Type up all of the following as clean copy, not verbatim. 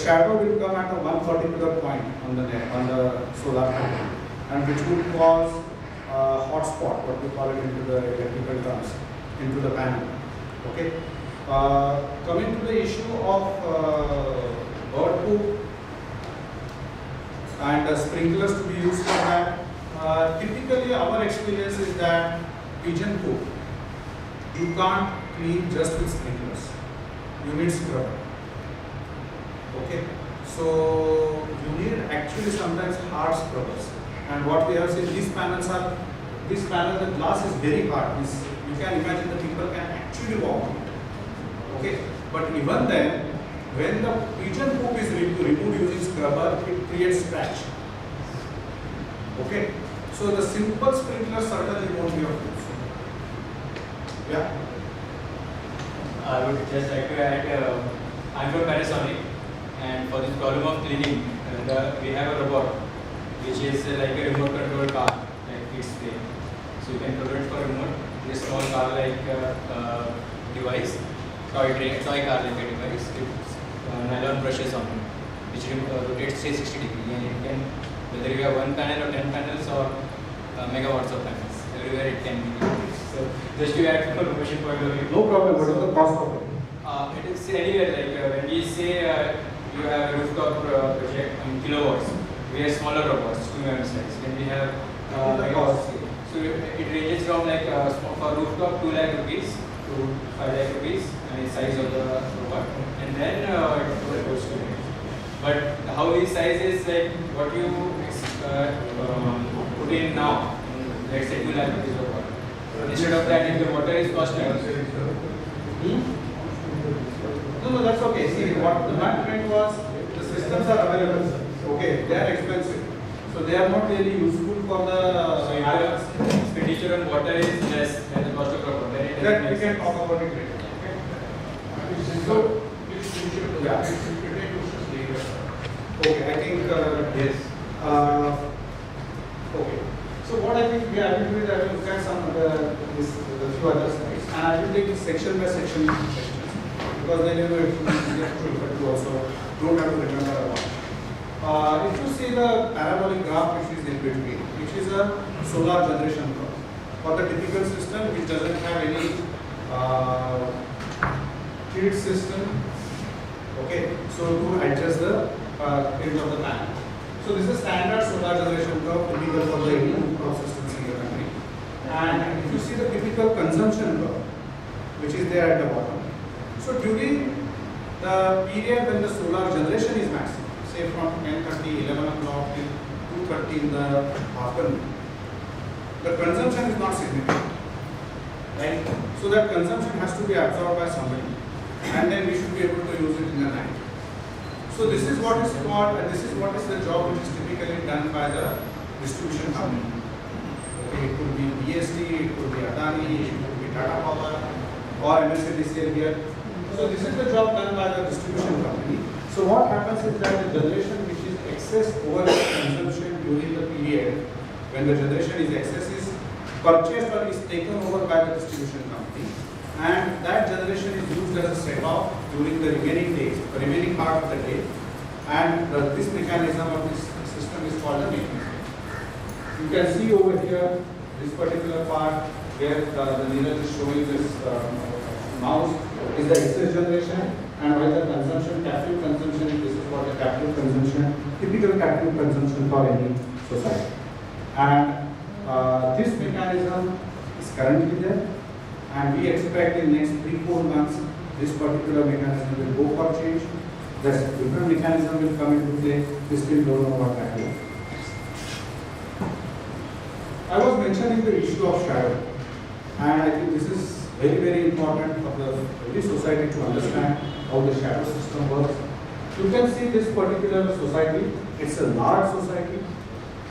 shadow will come at a one particular point on the solar panel, and which would cause a hotspot, what we call it into the electrical terms, into the panel. Okay. Coming to the issue of bird poop and sprinklers to be used for that. Typically, our experience is that pigeon poop you can't clean just with sprinklers. You need scrubber. Okay, so you need actually sometimes hard scrubbers. And what we have seen, the glass is very hard. You can imagine the people can actually walk on it. Okay, but even then, when the pigeon poop is removed using scrubber, it creates scratch. Okay, so the simple sprinkler certainly won't be of use. Yeah. I would just like to add, I'm from Panasonic, and for this problem of cleaning, we have a robot which is like a remote control car, like it's play. So you can control it for remote. This small car like device, toy car like a device with nylon brushes on it, which rotates 360 degrees, and it can, whether you have one panel or 10 panels or megawatts of panels, everywhere it can be used. So just to add from a promotion point of view. No problem. What is the cost of it? It is anywhere like when we say you have a rooftop project in kilowatts, we have smaller robots, 2 mm size. Then we have megawatts. So it ranges from like for rooftop 2 lakh rupees to 5 lakh rupees, and the size of the robot, and then it goes to it. But how the size is like what you put in now, let's say 2 lakh rupees robot. Instead of that, if the water is costing. No, that's okay. See, what the matter was, the systems are available. Okay, they are expensive, so they are not really useful for the. So if the expenditure on water is less than the cost of robot, then that we can talk about it later. Okay. So, yeah. Okay, I think yes. Okay. So what I think I will do is I will look at some the few other slides, and I will take it section by section questions, because then you know it will be easier to refer to also. Don't have to remember a lot. If you see the parabolic graph which is in between, which is a solar generation curve for the typical system which doesn't have any feed system. Okay, so to adjust the tilt of the panel. So this is standard solar generation curve typical for the Indian crop systems in the country. And if you see the typical consumption curve, which is there at the bottom. So during the period when the solar generation is maximum, say from 10:30, 11 o'clock till 2:30 in the afternoon, the consumption is not significant, right? So that consumption has to be absorbed by somebody, and then we should be able to use it in the night. So this is what is called, and this is what is the job which is typically done by the distribution company. Okay, it could be BST, it could be Adani, it could be Tata Power, or MSCDCL here. So this is the job done by the distribution company. So what happens is that the generation which is excess over the consumption during the period when the generation is excess is purchased or is taken over by the distribution company, and that generation is used as a set-off during the remaining days, the remaining part of the day, and this mechanism of this system is called the mechanism. You can see over here this particular part where the needle is showing this mouse is the excess generation, and while the consumption, captive consumption, this is what the captive consumption, typical captive consumption for any society. And this mechanism is currently there, and we expect in next 3-4 months this particular mechanism will go for change. The different mechanism will come into play. We still don't know what that is. I was mentioning the issue of shadow, and I think this is very, very important for every society to understand how the shadow system works. You can see this particular society, it's a large society,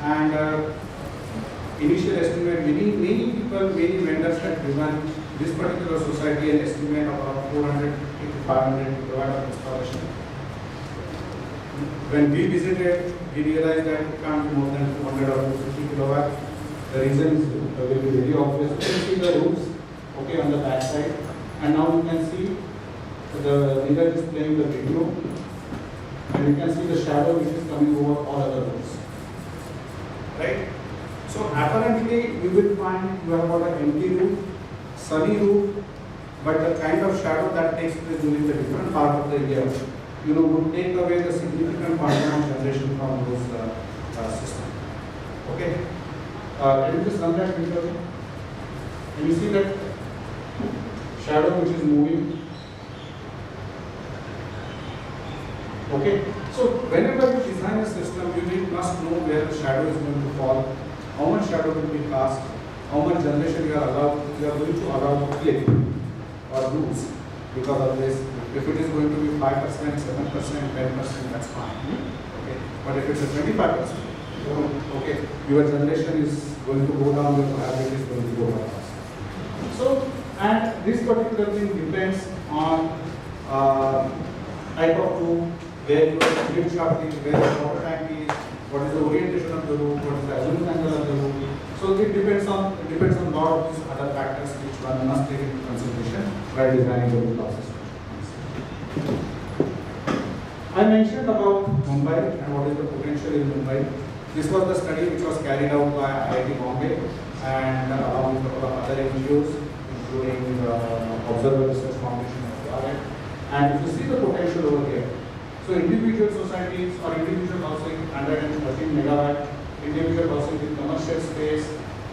and initial estimate, many people, many vendors had given this particular society an estimate of about 400 to 500 kilowatt of installation. When we visited, we realized that it can't be more than 200 or 250 kilowatt. The reason is will be very obvious. You can see the roofs, okay, on the back side, and now you can see the leader is playing the video. and you can see the shadow which is coming over all other roofs. Right? So apparently you will find you have got an empty roof, sunny roof, but the kind of shadow that takes place during the different part of the year, would take away the significant part of generation from those systems. Okay? Can you just run that picture? Can you see that shadow which is moving? Okay? So whenever you design a system, you must know where the shadow is going to fall, how much shadow will be cast, how much generation you are going to allow to clip or lose because of this. If it is going to be 5%, 7%, 10%, that's fine. Okay. But if it's a 25%, okay, your generation is going to go down, your average is going to go down. So, and this particular thing depends on type of roof, where your lift shaft is, where the water tank is, what is the orientation of the roof, what is the azimuth angle of the roof. So it depends on a lot of these other factors which one must take into consideration while designing the roof process. I mentioned about Mumbai and what is the potential in Mumbai. This was the study which was carried out by IIT Bombay and along with a couple of other NGOs, including Observer Research Foundation of Ireland. And if you see the potential over here, so individual societies or individual housing 113 megawatt, individual housing with commercial space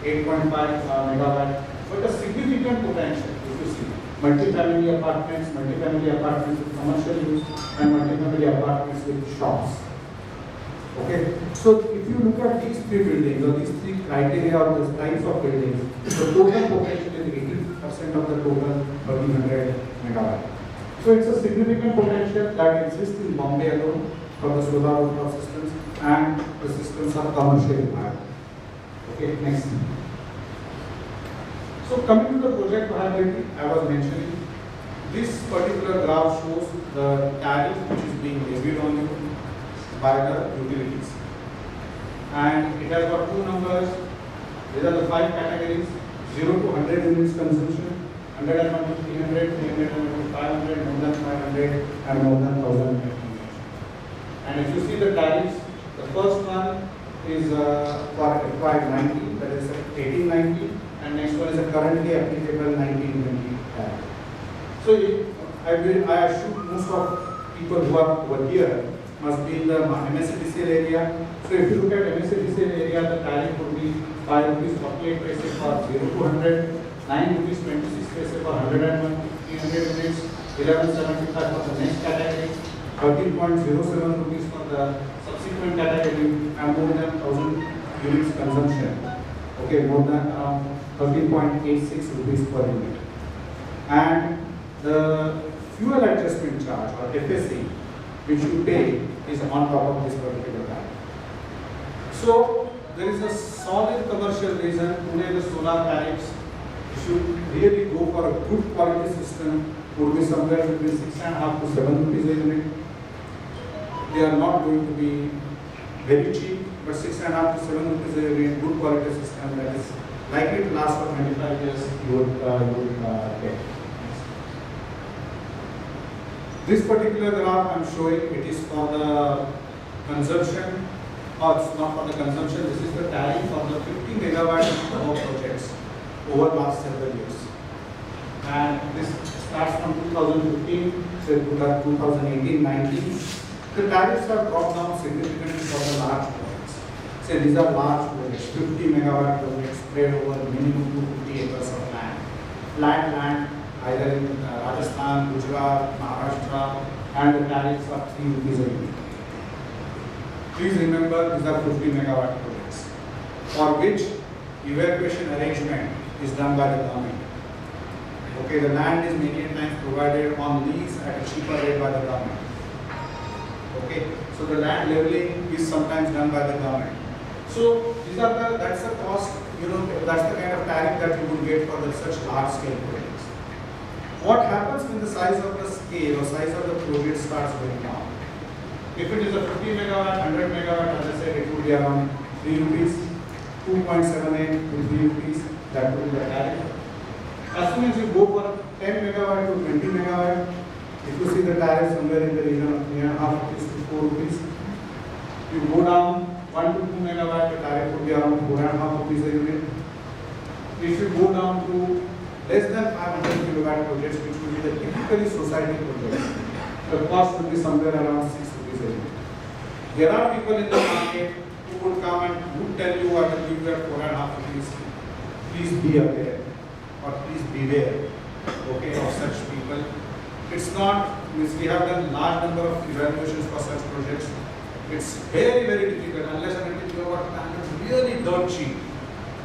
8.5 megawatt, but a significant potential if you see. Multi-family apartments with commercial use, and multi-family apartments with shops. Okay, so if you look at these three buildings or these three criteria or the types of buildings, the total potential is 80% of the total 1300 megawatt. So it's a significant potential that exists in Bombay alone for the solar rooftop systems, and the systems are commercially viable. Okay, next. So coming to the project viability, I was mentioning, this particular graph shows the tariff which is being levied on you by the utilities. And it has got two numbers. These are the 5 categories: 0 to 100 units consumption, 101 to 300, 300 to 500, more than 500, and more than 1000 units. And if you see the tariffs, the first one is for FY19, that is 1890. And next one is a currently applicable 1920 tariff. So I assume most of people who are over here must be in the MSEDCL area. So if you look at MSEDCL area, the tariff would be 5 rupees 48 paise for 0 to 100, 9 rupees 26 paise for 101, 300 units, 11.75 for the next category, 13.07 rupees for the subsequent category, and more than 1000 units consumption. Okay, more than 13.86 rupees per unit. And the fuel adjustment charge or FSC which you pay is on top of this particular tariff. So there is a solid commercial reason today the solar tariffs should really go for a good quality system, would be somewhere between 6.5 to 7 rupees a unit. They are not going to be very cheap, but 6.5 to 7 rupees a unit, good quality system that is likely to last for 25 years, you would get. This particular graph I am showing, it is for the consumption, or it's not for the consumption, this is the tariff for the 50 megawatt power projects over last several years. And this starts from 2015 to 2018-19. The tariffs have dropped down significantly for the large projects. Say these are large projects, 50 megawatt projects spread over minimum 250 acres of land. Flat land, either in Rajasthan, Gujarat, Maharashtra, and the tariffs are 3 rupees a unit. Please remember, these are 50 megawatt projects, for which evacuation arrangement is done by the government. Okay, the land is many times provided on lease at a cheaper rate by the government. Okay, so the land leveling is sometimes done by the government. So these are that's the cost, that's the kind of tariff that you would get for such large scale projects. What happens when the size of the scale or size of the project starts going down? If it is a 50 megawatt, 100 megawatt, as I said, it would be around 3 rupees, 2.78 to 3 rupees, that would be the tariff. As soon as you go for 10 megawatt to 20 megawatt, if you see the tariff somewhere in the region of 3.5 rupees to 4 rupees. You go down 1 to 2 megawatt, the tariff would be around 4.5 rupees a unit. If you go down to less than 500 kilowatt projects, which will be the typically society projects, the cost will be somewhere around 6 rupees a unit. There are people in the market who would come and would tell you, I will give you at 4.5 rupees. Please be aware or please beware, okay, of such people. It's not, we have done large number of evaluations for such projects. It's very, very difficult unless and until you have got really dirt cheap.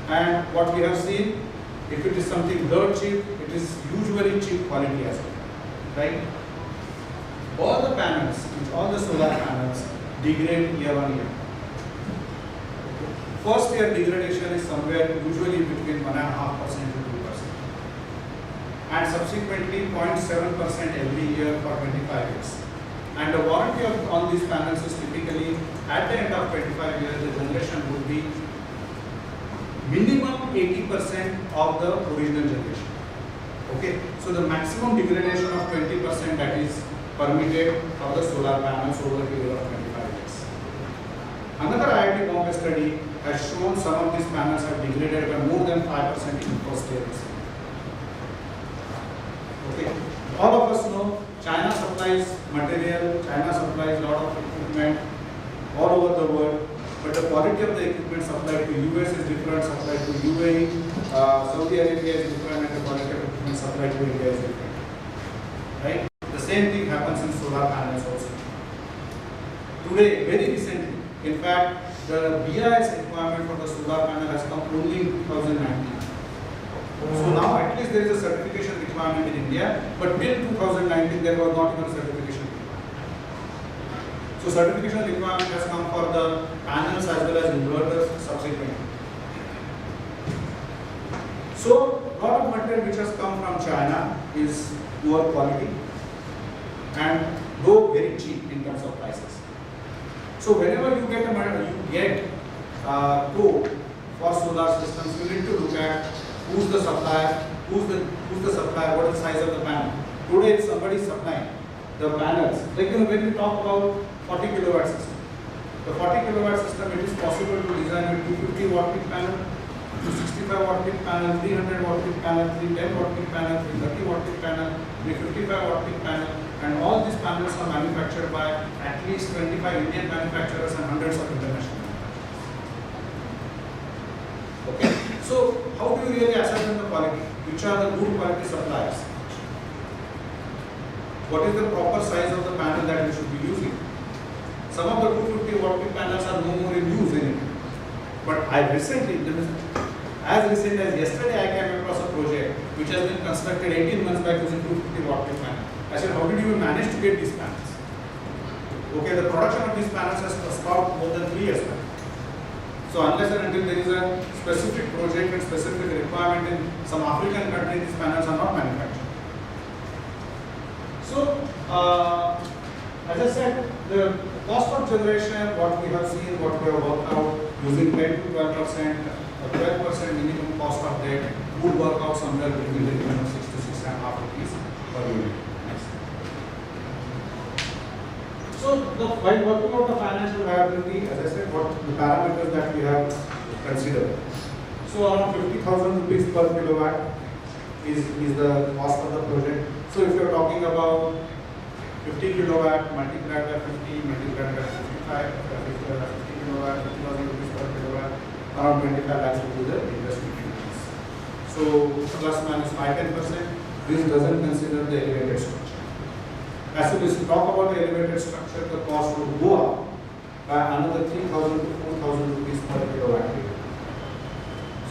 And what we have seen, if it is something dirt cheap, it is usually cheap quality as well, right? All the panels, all the solar panels degrade year on year. First year degradation is somewhere usually between 1.5% to 2%. And subsequently 0.7% every year for 25 years. And the warranty on these panels is typically at the end of 25 years, the generation would be minimum 80% of the original generation. Okay, so the maximum degradation of 20% that is permitted for the solar panels over a period of 25 years. Another IIT Bombay study has shown some of these panels have degraded by more than 5% in the first year. Okay, all of us know China supplies material, China supplies a lot of equipment all over the world, but the quality of the equipment supplied to US is different, supplied to UAE, Saudi Arabia is different, and the quality of equipment supplied to India is different. Right? The same thing happens in solar panels also. Today, very recently, in fact, the BIS requirement for the solar panel has come only in 2019. So now at least there is a certification requirement in India, but till 2019 there was not even a certification requirement. So certification requirement has come for the panels as well as inverters subsequently. So a lot of material which has come from China is poor quality and though very cheap in terms of prices. So whenever you get a quote for solar systems, you need to look at who's the supplier, what is the size of the panel. Today if somebody is supplying the panels, like when we talk about 40 kilowatt system, the 40 kilowatt system, it is possible to design a 250 watt peak panel, 265 watt peak panel, 300 watt peak panel, 310 watt peak panel, 330 watt peak panel, 355 watt peak panel, and all these panels are manufactured by at least 25 Indian manufacturers and hundreds of international manufacturers. Okay, so how do you really ascertain the quality? Which are the good quality suppliers? What is the proper size of the panel that you should be using? Some of the 250 watt peak panels are no more in use anymore. But as recent as yesterday, I came across a project which has been constructed 18 months back using 250 watt peak panel. I said, how did you manage to get these panels? Okay, the production of these panels has stopped more than 3 years back. So unless and until there is a specific project and specific requirement in some African country, these panels are not manufactured. So, as I said, the cost of generation, what we have seen, what we have worked out, using 10 to 12%, 12% minimum cost of debt would work out somewhere between the region of 6 to 6.5 rupees per unit. So, while working out the financial viability, as I said, what the parameters that we have considered. So, around 50,000 rupees per kilowatt is the cost of the project. So, if you are talking about 50 kilowatt multiplied by 50, multiplied by 55, 50 kilowatt, 50,000 rupees per kilowatt, around 25 lakhs will be the investment fees. So, plus minus 5-10%, this doesn't consider the elevated structure. As soon as we talk about the elevated structure, the cost would go up by another 3,000 to 4,000 rupees per kilowatt.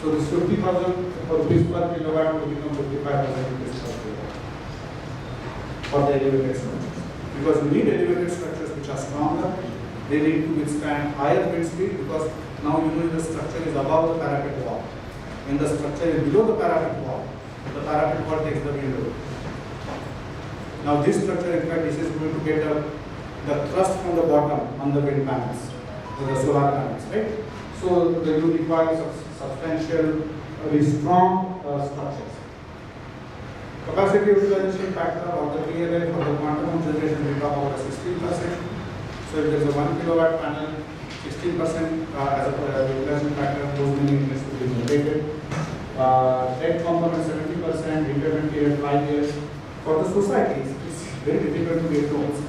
So this 50,000 rupees per kilowatt will become 55,000 rupees per kilowatt for the elevated structures. Because we need elevated structures which are stronger, they need to withstand higher wind speed because now you know the structure is above the parapet wall. When the structure is below the parapet wall takes the wind load. Now this structure, in fact, this is going to get the thrust from the bottom on the wind panels, the solar panels, right? So you require substantial, very strong structures. Capacity utilization factor of the PLA for the quantum of generation we talk about 16%. So So if there is a 1 kilowatt panel, 16% as a utilization factor, those many units will be generated. Debt component 70%, repayment period 5 years. For the societies, it's very difficult to get loans.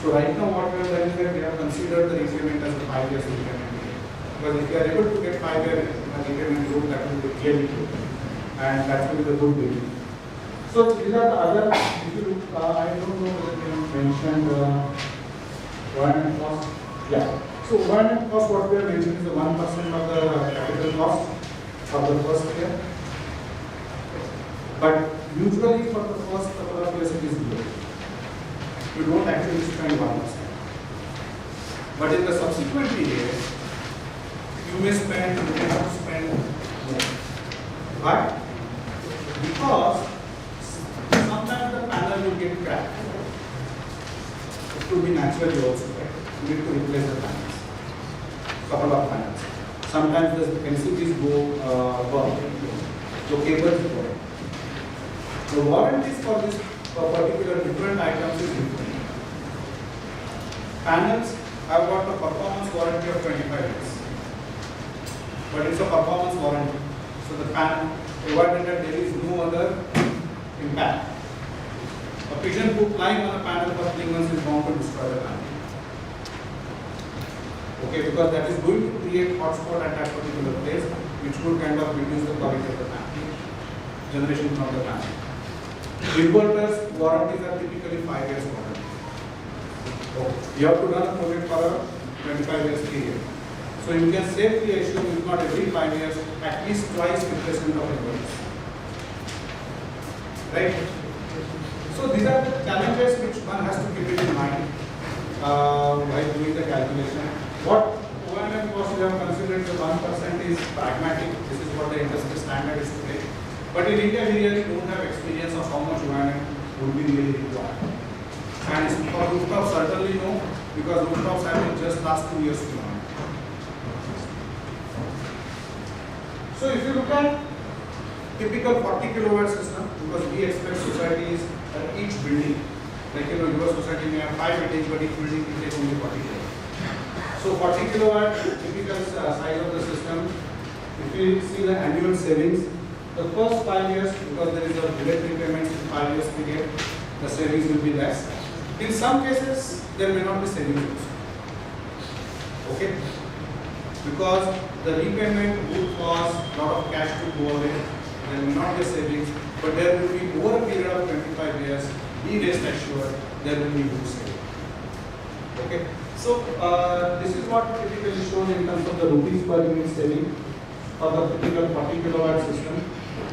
So right now what we have done is that we have considered the repayment as a 5 years repayment period. Because if you are able to get 5 year repayment loan, that will be really good. And that will be the good beginning. So these are the other, if you look, I don't know whether you have mentioned O&M cost. Yeah. So O&M cost, what we have mentioned is the 1% of the capital cost of the first year. But usually for the first couple of years it is low. You don't actually spend 1%. But in the subsequent period, you may spend, you may have to spend more. But because sometimes the panel will get cracked. It could be naturally also cracked. You need to replace the panels. Couple of panels. Sometimes the NCBs go burn. So cables go. The warranties for this particular different items is different. Panels have got a performance warranty of 25 years. But it's a performance warranty. So the panel, provided that there is no other impact. A pigeon poop lying on a panel for 3 months is bound to destroy the panel. Okay, because that is going to create hotspot at that particular place, which would kind of reduce the quality of the panel, generation from the panel. Inverters warranties are typically 5 years warranty. Okay. You have to run a project for a 25 years period. So you can safely assume, if not every 5 years, at least twice replacement of inverters. Right? So these are the challenges which one has to keep it in mind while doing the calculation. What O&M cost we have considered the 1% is pragmatic. This is what the industry standard is today. But in India, we really don't have experience of how much O&M would be really required. And for rooftops, certainly no, because rooftops have been just last 2 years to run. So if you look at typical 40 kilowatt system, because we expect societies at each building, like your society may have 5 buildings, but each building will take only 40 kilowatt. So 40 kilowatt typical size of the system. If you see the annual savings, the first 5 years, because there is a bullet repayment in 5 years period, the savings will be less. In some cases, there may not be savings also. Okay? Because the repayment would cause a lot of cash to go away. There may not be savings, but there will be over a period of 25 years, be rest assured, there will be good savings. Okay? So, this is what typically shown in terms of the rupees per unit saving of the typical 40 kilowatt system.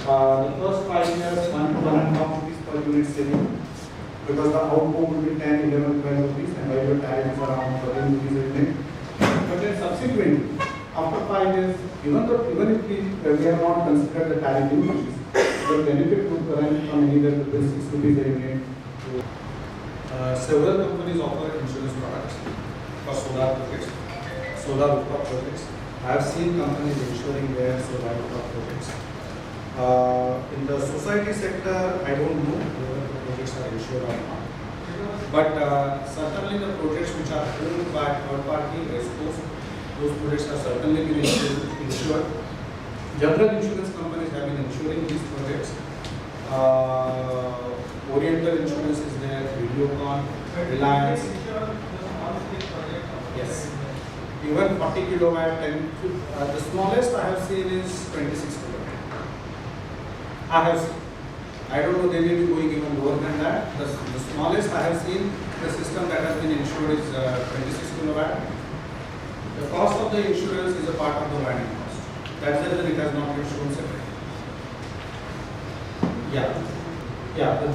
The first 5 years, 1.5 rupees per unit saving, because the output will be 10, 11, 12 rupees, and by your tariff is around 13 rupees a unit. But then subsequently, after 5 years, even if we have not considered the tariff increase, the benefit would run from anywhere between 6 rupees a unit. Several companies offer insurance products for solar projects, solar rooftop projects. I have seen companies insuring their solar rooftop projects. In the society sector, I don't know whether the projects are insured or not. But certainly the projects which are owned by third party rescues, those projects are certainly been insured. General insurance companies have been insuring these projects. Oriental Insurance is there, Videocon, Reliance. Yes. Even 40 kilowatt, 10, the smallest I have seen is 26 kilowatt. I have seen. I don't know, they may be going even lower than that. The smallest I have seen, the system that has been insured is 26 kilowatt. The cost of the insurance is a part of the warranty cost. That's the reason it has not been shown separately.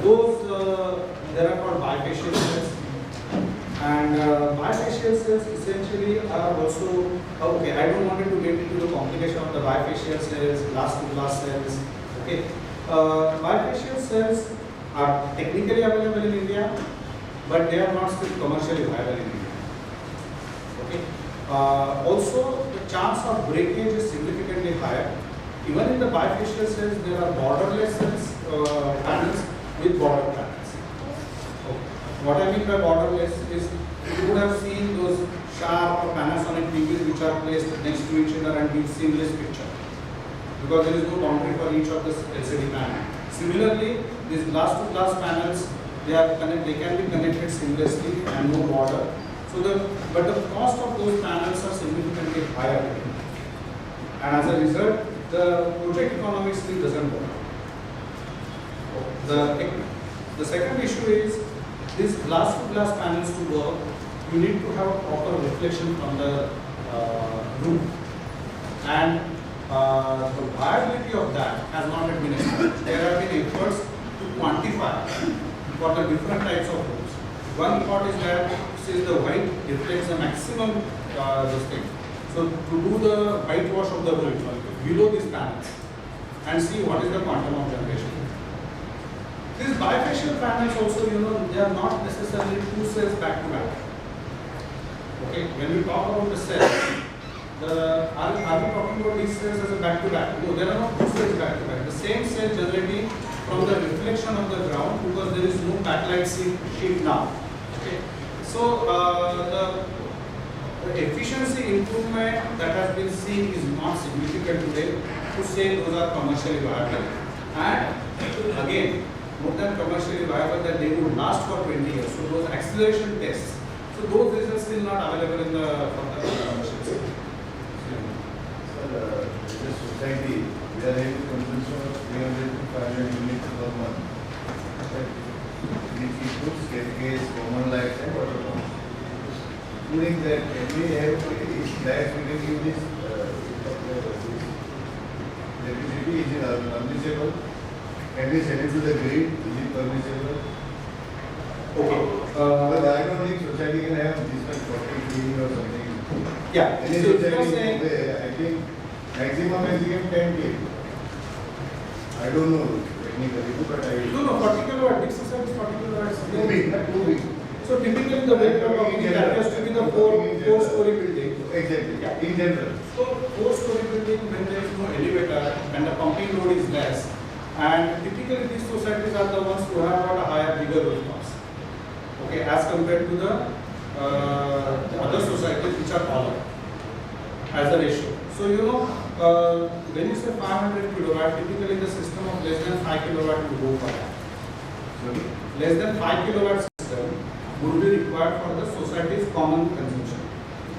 Those there are called bifacial cells, and bifacial cells essentially are also okay. I don't want to get into the complication of the bifacial cells, glass to glass cells. Okay, bifacial cells are technically available in India, but they are not still commercially viable in India. Okay. Also, the chance of breakage is significantly higher. Even in the bifacial cells, there are borderless cells, panels with border panels. Okay. What I mean by borderless is you would have seen those Sharp or Panasonic TVs which are placed next to each other and give seamless picture, because there is no boundary for each of the LCD panel. Similarly, these glass-to-glass panels, they can be connected seamlessly and no border. But the cost of those panels are significantly higher, and as a result, the project economics still doesn't work. The second issue is these glass-to-glass panels to work, you need to have a proper reflection from the roof, and the viability of that has not yet been established. There have been efforts to quantify for the different types of roofs. One thought is that since the white reflects the maximum this thing, so to do the whitewash of the roof below these panels and see what is the quantum of generation. These bifacial panels also, they are not necessarily two cells back to back. Okay, when we talk about the cells, are we talking about these cells as a back to back? No, there are not two cells back to back. The same cell generating from the reflection of the ground, because there is no backlight sheet now. Okay, so the efficiency improvement that has been seen is not significant today to say those are commercially viable. And again, more than commercially viable, that they would last for 20 years. So those acceleration tests, so those results still not available in the commercial sector. Sir, the society, we are having consumption of 300 to 500 units per month. Which includes staircase, common lights and water pumps. Including that, can we have each light we can give this electricity, is it permissible? Can we send it to the grid? Is it permissible? Okay. But I don't think society can have this much 40 kV or something. Yeah. Any So if you are society, saying, I think maximum 10 kV. I don't know technically, but I. no, 40 kilowatt, big system is 40 kilowatts. Too big. So typically the way you are talking, that has to be the four-story building. Exactly. Yeah. In general. So four-story building, when there is no elevator and the pumping load is less, and typically these societies are the ones who have got a higher, bigger rooftops. Okay, as compared to the other societies which are taller as a ratio. So when you say 500 kilowatt, typically the system of less than 5 kilowatt will go for that. Sorry? Less than 5 kilowatt system would be required for the society's common consumption.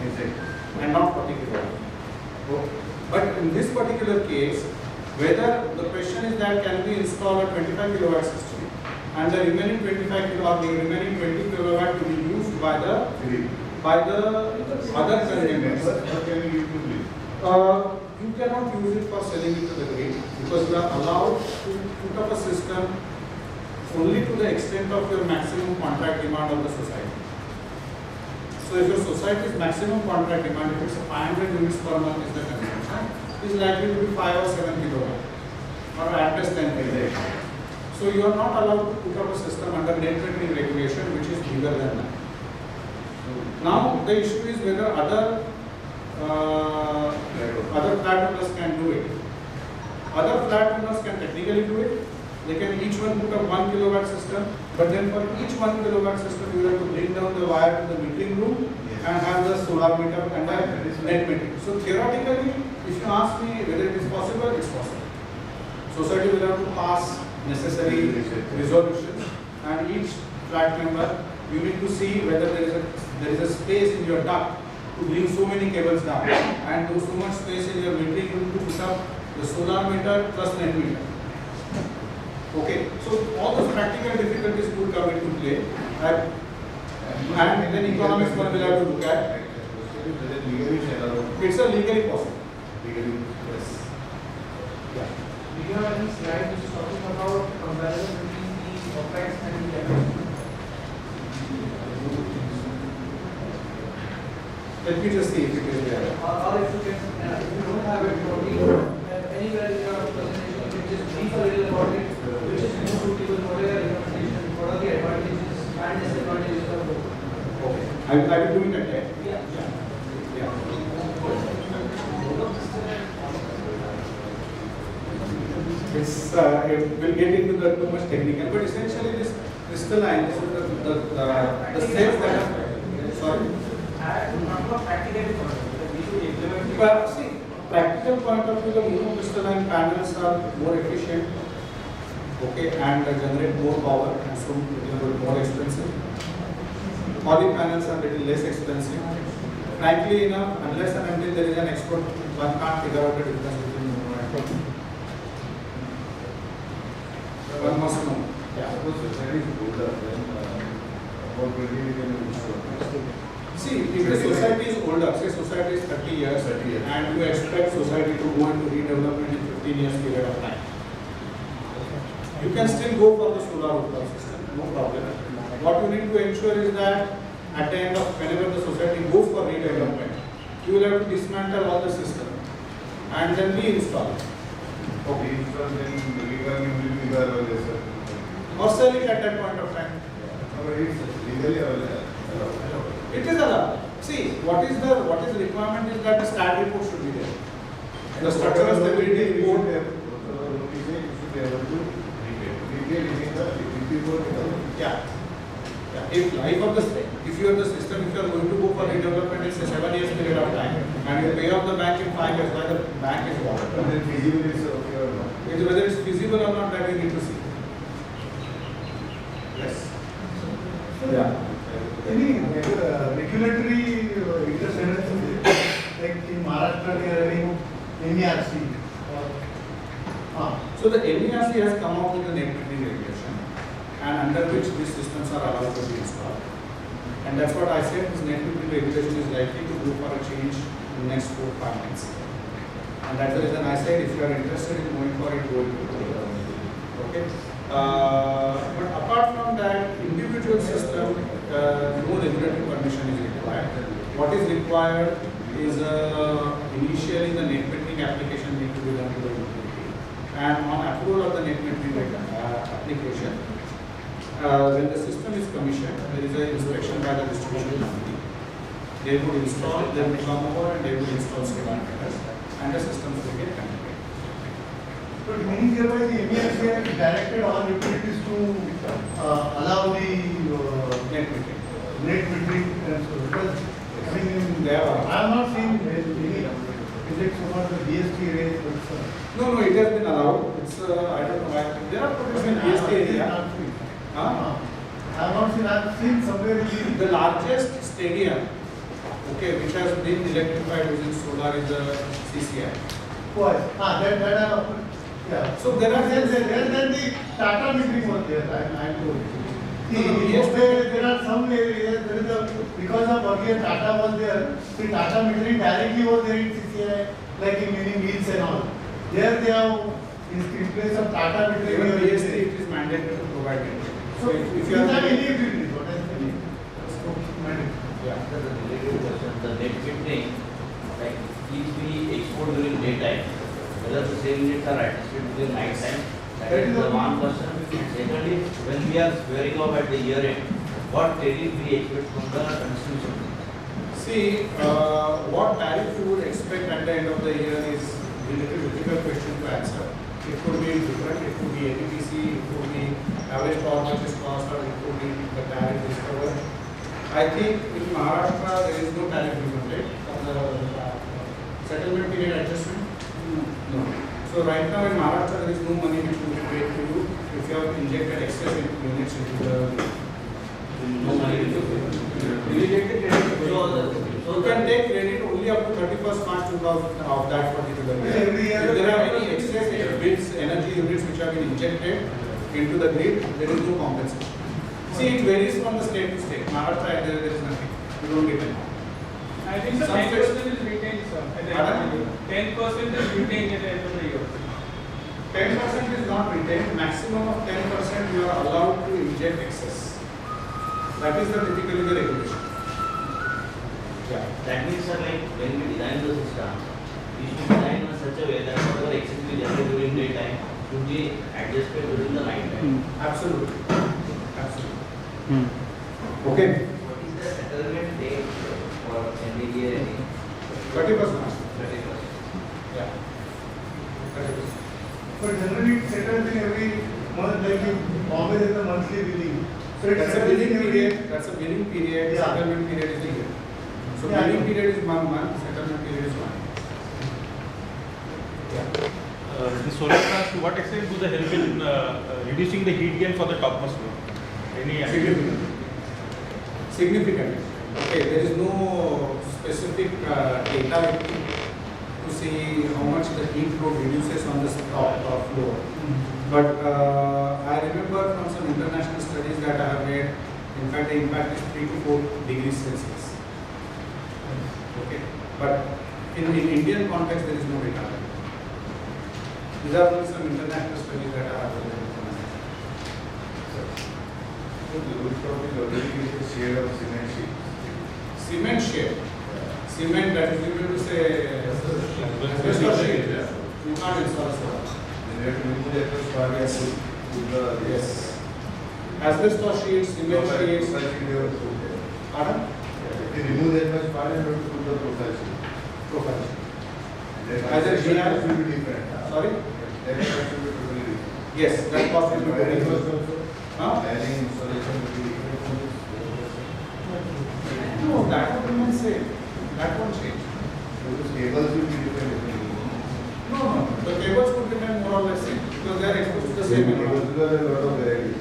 Exactly. And not 40 kilowatt. Okay. But in this particular case, whether the question is that can we install a 25 kilowatt system and the remaining 25 kilowatt, the remaining 20 kilowatt to be used by the other consumers. What can we give to grid? You cannot use it for selling it to the grid, because you are allowed to put up a system only to the extent of your maximum contract demand of the society. So if your society's maximum contract demand, if it's a 500 units per month is the consumption, is likely to be 5 or 7 kilowatt, or at best 10 kilowatt. So you are not allowed to put up a system under net metering regulation which is bigger than that. Now the issue is whether other flat owners can do it. Other flat owners can technically do it. They can each one put up 1 kilowatt system, but then for each 1 kilowatt system you have to bring down the wire to the metering room and have the solar meter and the net metering. So theoretically, if you ask me whether it is possible, it's possible. Society will have to pass necessary resolutions, and each flat member, you need to see whether there is a space in your duct to bring so many cables down, and there is so much space in your metering room to put up the solar meter plus net meter. Okay, so all those practical difficulties could come into play, and then economics one will have to look at. It's a legally possible. Yes. Yeah. Do you have any slide which is talking about comparison between the OPEX and the CAPEX? Let me just see if it is there. Or if you can, if you don't have it, probably anywhere in your presentation, you can just brief a little about it, which is more suitable, what are the recommendations, what are the advantages and disadvantages of both. Okay. I will do it again. Yeah. Yeah. It will get into the too much technical, but essentially this crystalline, this is the cells that are. Sorry. And from a practicality point of view, we should implement it. But see, practical point of view, the monocrystalline panels are more efficient, okay, and generate more power and so more expensive. Poly panels are little less expensive. Frankly enough, unless and until there is an expert, one can't figure out the difference between mono and poly. One must know. Yeah. Suppose society is older, then about 20 we can install. See, if the society is older, say society is 30 years, 30 years. and you expect society to go into redevelopment in 15 years period of time, you can still go for the solar rooftop system, no problem. What you need to ensure is that at the end of whenever the society goes for redevelopment, you will have to dismantle all the system and then reinstall it. Okay, install then the requirement will be bigger or lesser. Or sell it at that point of time. But it's legally allowed. It is allowed. See, what is the requirement is that the stat report should be there. The structural stability report. Yeah. If you have the system, if you are going to go for redevelopment, it's a 7 years period of time, and you pay off the bank in 5 years, why the bank is what? Then feasibility is okay or not. Whether it's feasible or not, that we need to see. Yes. Yeah. Any regulatory interference like in Maharashtra they are having MERC or So the MERC has come out with the net metering regulation, and under which these systems are allowed to be installed. And that's what I said, this net metering regulation is likely to go for a change in the next 4 or 5 months. And that's the reason I said if you are interested in going for it, go into it. Okay. But apart from that, individual system, no regulatory permission is required. What is required is initially the net metering application need to be done to the utility, and on approval of the net metering application, when the system is commissioned, there is an inspection by the distribution company. They would install, they would come over and they would install smart meters, and the systems will get connected. but meaning hereby the MERC has directed all utilities to allow the Net metering. net metering and so because I mean They are. I have not seen any projects about the BST rate but No, it has been allowed. It's I don't know why. There are projects in BST area. Huh? I have not seen. I have seen somewhere in The largest stadium, okay, which has been electrified using solar is the CCI. yeah. So there are then the Tata metering was there. I told you. Yes, There are some areas there is a because of earlier Tata was there. The Tata metering directly was there in CCI, like in many mills and all. There they have in place of Tata metering. Even here BST is it is mandated to provide it. So if if you you are have any utilities, what is the need? yeah. The related question, the net metering, like if we export during daytime, whether the same units are adjusted during night time, that is the one question. Secondly, when we are squaring off at the year end, what tariff we expect from the distribution? See, what tariff you would expect at the end of the year is a little difficult question to answer. It could be different, it could be APPC, it could be average power purchase cost, or it could be the tariff discovered. I think in Maharashtra there is no tariff limited for the settlement period adjustment. No. So right now in Maharashtra there is no money which will be paid to you if you have injected excess units into the. No money will be paid. Delegated credit. You can take credit only up to 31st March 2000 of that particular year. Every year If there are any excess bids, energy units which have been injected into the grid, there is no compensation. See, it varies from the state to state. Maharashtra, there is nothing. You don't get it. I think the Some 10% states- is retained, sir. At the end Pardon? of the year. 10% is retained at the end of the year. 10% is not retained. Maximum of 10% you are allowed to inject excess. That is the typically the regulation. Yeah. That means, sir, like when we design the system, we should design in such a way that whatever excess we generate during daytime should be adjusted during the night time. Absolutely. Absolutely. Okay. What is the settlement date for NDA? 31st March. 31st. Yeah. 31st. But generally it settles in every month, like in Bombay there is a monthly billing. So it's That's a billing period, Yeah. settlement period is a year. So Yeah. billing period is 1 month, settlement period is 1 year. Yeah. The solar plants, to what extent do they help in reducing the heat gain for the topmost floor? Any idea? Significantly. Okay, there is no specific data to see how much the heat load reduces on the top floor. But I remember from some international studies that I have made, in fact the impact is 3 to 4 degrees Celsius. Okay, but in Indian context there is no data. These are only some international studies that I have made. So the rooftop is already with a shade of cement sheet. Cement shade. Cement that is equal to say asbestos sheet. You can't install solar. Then you have to remove that first part and put the Yes. Asbestos sheets, cement profile sheets. sheet you have to put there. Pardon? If you remove that much part, you have to put the profile sheet. Profile. That Either construction GR cost will be different. Sorry? That cost will be totally different. Yes, that cost will be very Wiring cost good. also. Huh? Wiring installation will be different from this. No, that would remain same. That won't change. So those cables will be different. No, the cables would remain more or less same because they are exposed to the same Cables, environment. there are a lot of varieties.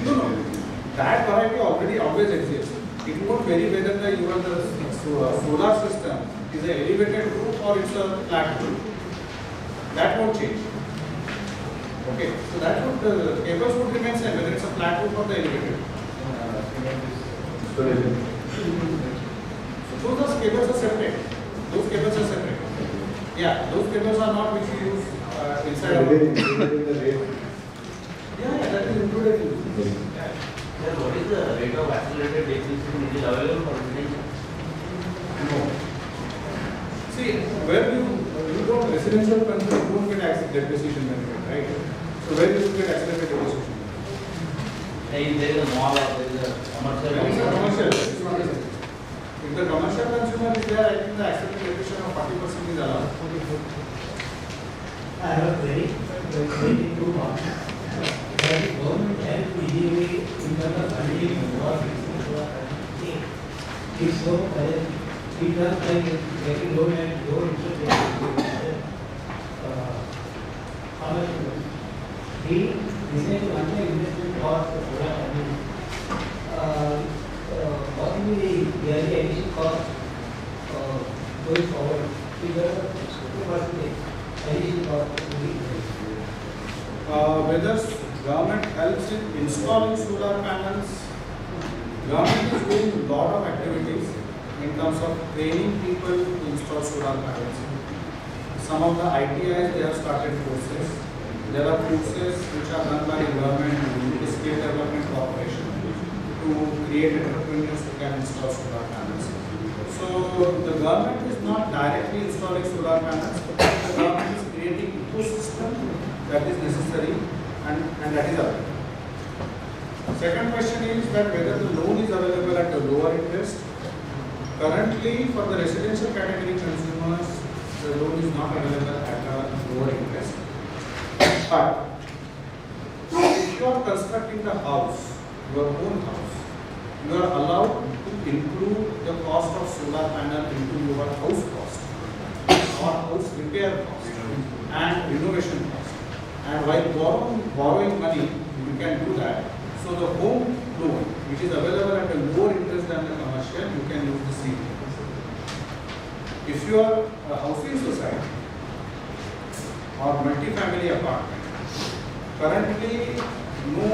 No, that variety already always exists. It won't vary whether the solar system is an elevated roof or it's a flat roof. That won't change. Okay, so that would cables would remain same whether it's a flat roof or the elevated. Installation. So those cables are separate. Those cables are separate. Yeah, those cables are not which we use inside our. Included in the rate. Yeah, that is included in this. Sir, what is the rate of accelerated depreciation which is available for residential? No. See, where you don't residential control, you don't get depreciation benefit, right? So where you get accelerated depreciation? If there is a mall or there is a commercial. It's a commercial. It's not a residential. If the commercial consumer is there, I think the accelerated depreciation of 40% is allowed. I have a query, very two parts. That is government help easily in terms of funding or if so, it does like getting loan and low interest rate. How much? This is one investment cost for solar panel. What will be the yearly additional cost going forward? Figure 2% additional cost will be. Whether government helps in installing solar panels, government is doing a lot of activities in terms of training people to install solar panels. Some of the ITIs, they have started courses. There are courses which are run by the government, the State Development Corporation, to create entrepreneurs who can install solar panels. So the government is not directly installing solar panels, but the government is creating ecosystem that is necessary and that is available. Second question is that whether the loan is available at a lower interest. Currently, for the residential category consumers, the loan is not available at a lower interest. But if you are constructing the house, your own house, you are allowed to include the cost of solar panel into your house cost or house repair cost and renovation cost. And while borrowing money, you can do that. So the home loan, which is available at a lower interest than the commercial, you can use the same. If you are a housing society or multi-family apartment, currently no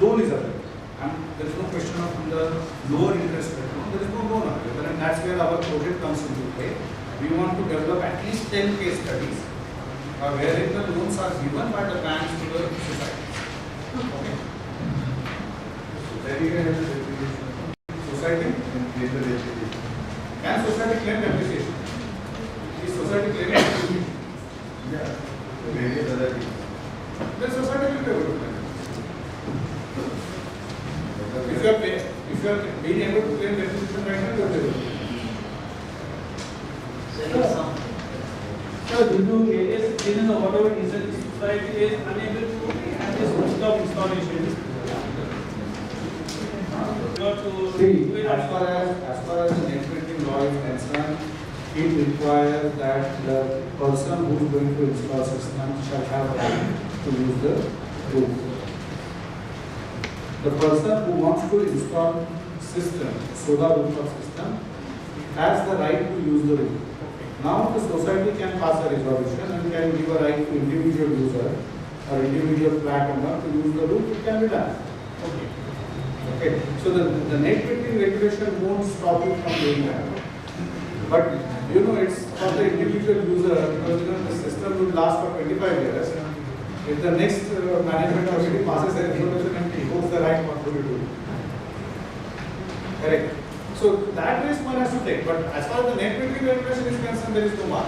loan is available. And there is no question of the lower interest rate. There is no loan available, and that's where our project comes into play. We want to develop at least 10 case studies wherein the loans are given by the banks to the society. Okay. Society can have the depreciation. Society? And claim the depreciation. Can society claim depreciation? Is society claiming depreciation? Yeah. Various other things. Then society will be able to claim. If you are being able to claim depreciation right now, you are able to. So due to various reasons or whatever reason, the society is unable to have this rooftop installed. installation. See, as far as the net metering law is concerned, it requires that the person who is going to install system shall have right to use the roof. The person who wants to install system, solar rooftop system, has the right to use the roof. Now the society can pass a resolution and can give a right to individual user or individual flat owner to use the roof. It can be done. Okay. So the net metering regulation won't stop you from doing that. But you know, it's for the individual user, because you know the system will last for 25 years. If the next management committee passes a resolution and invokes the right, what do you do? Correct. So that risk one has to take. But as far as the net metering regulation is concerned, there is no mark.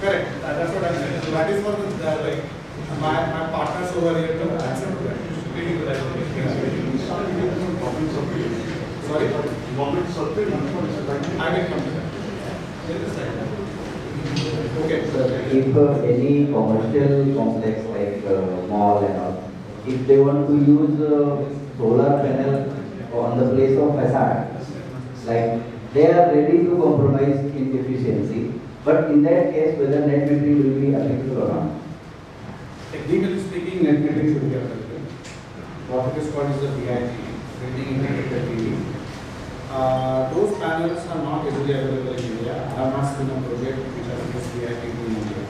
Correct. That's what I'm saying. So that is for the my partners over here to answer to that. Sorry? I will come to that. Okay. If any commercial complex like mall and all, if they want to use solar panel on the place of facade, like they are ready to compromise in efficiency, but in that case whether net metering will be applicable or not? Technically speaking, net metering should be applicable. What it is called is the BIT, building integrated PV. Those panels are not easily available in India. I have not seen a project which has used BIT in India.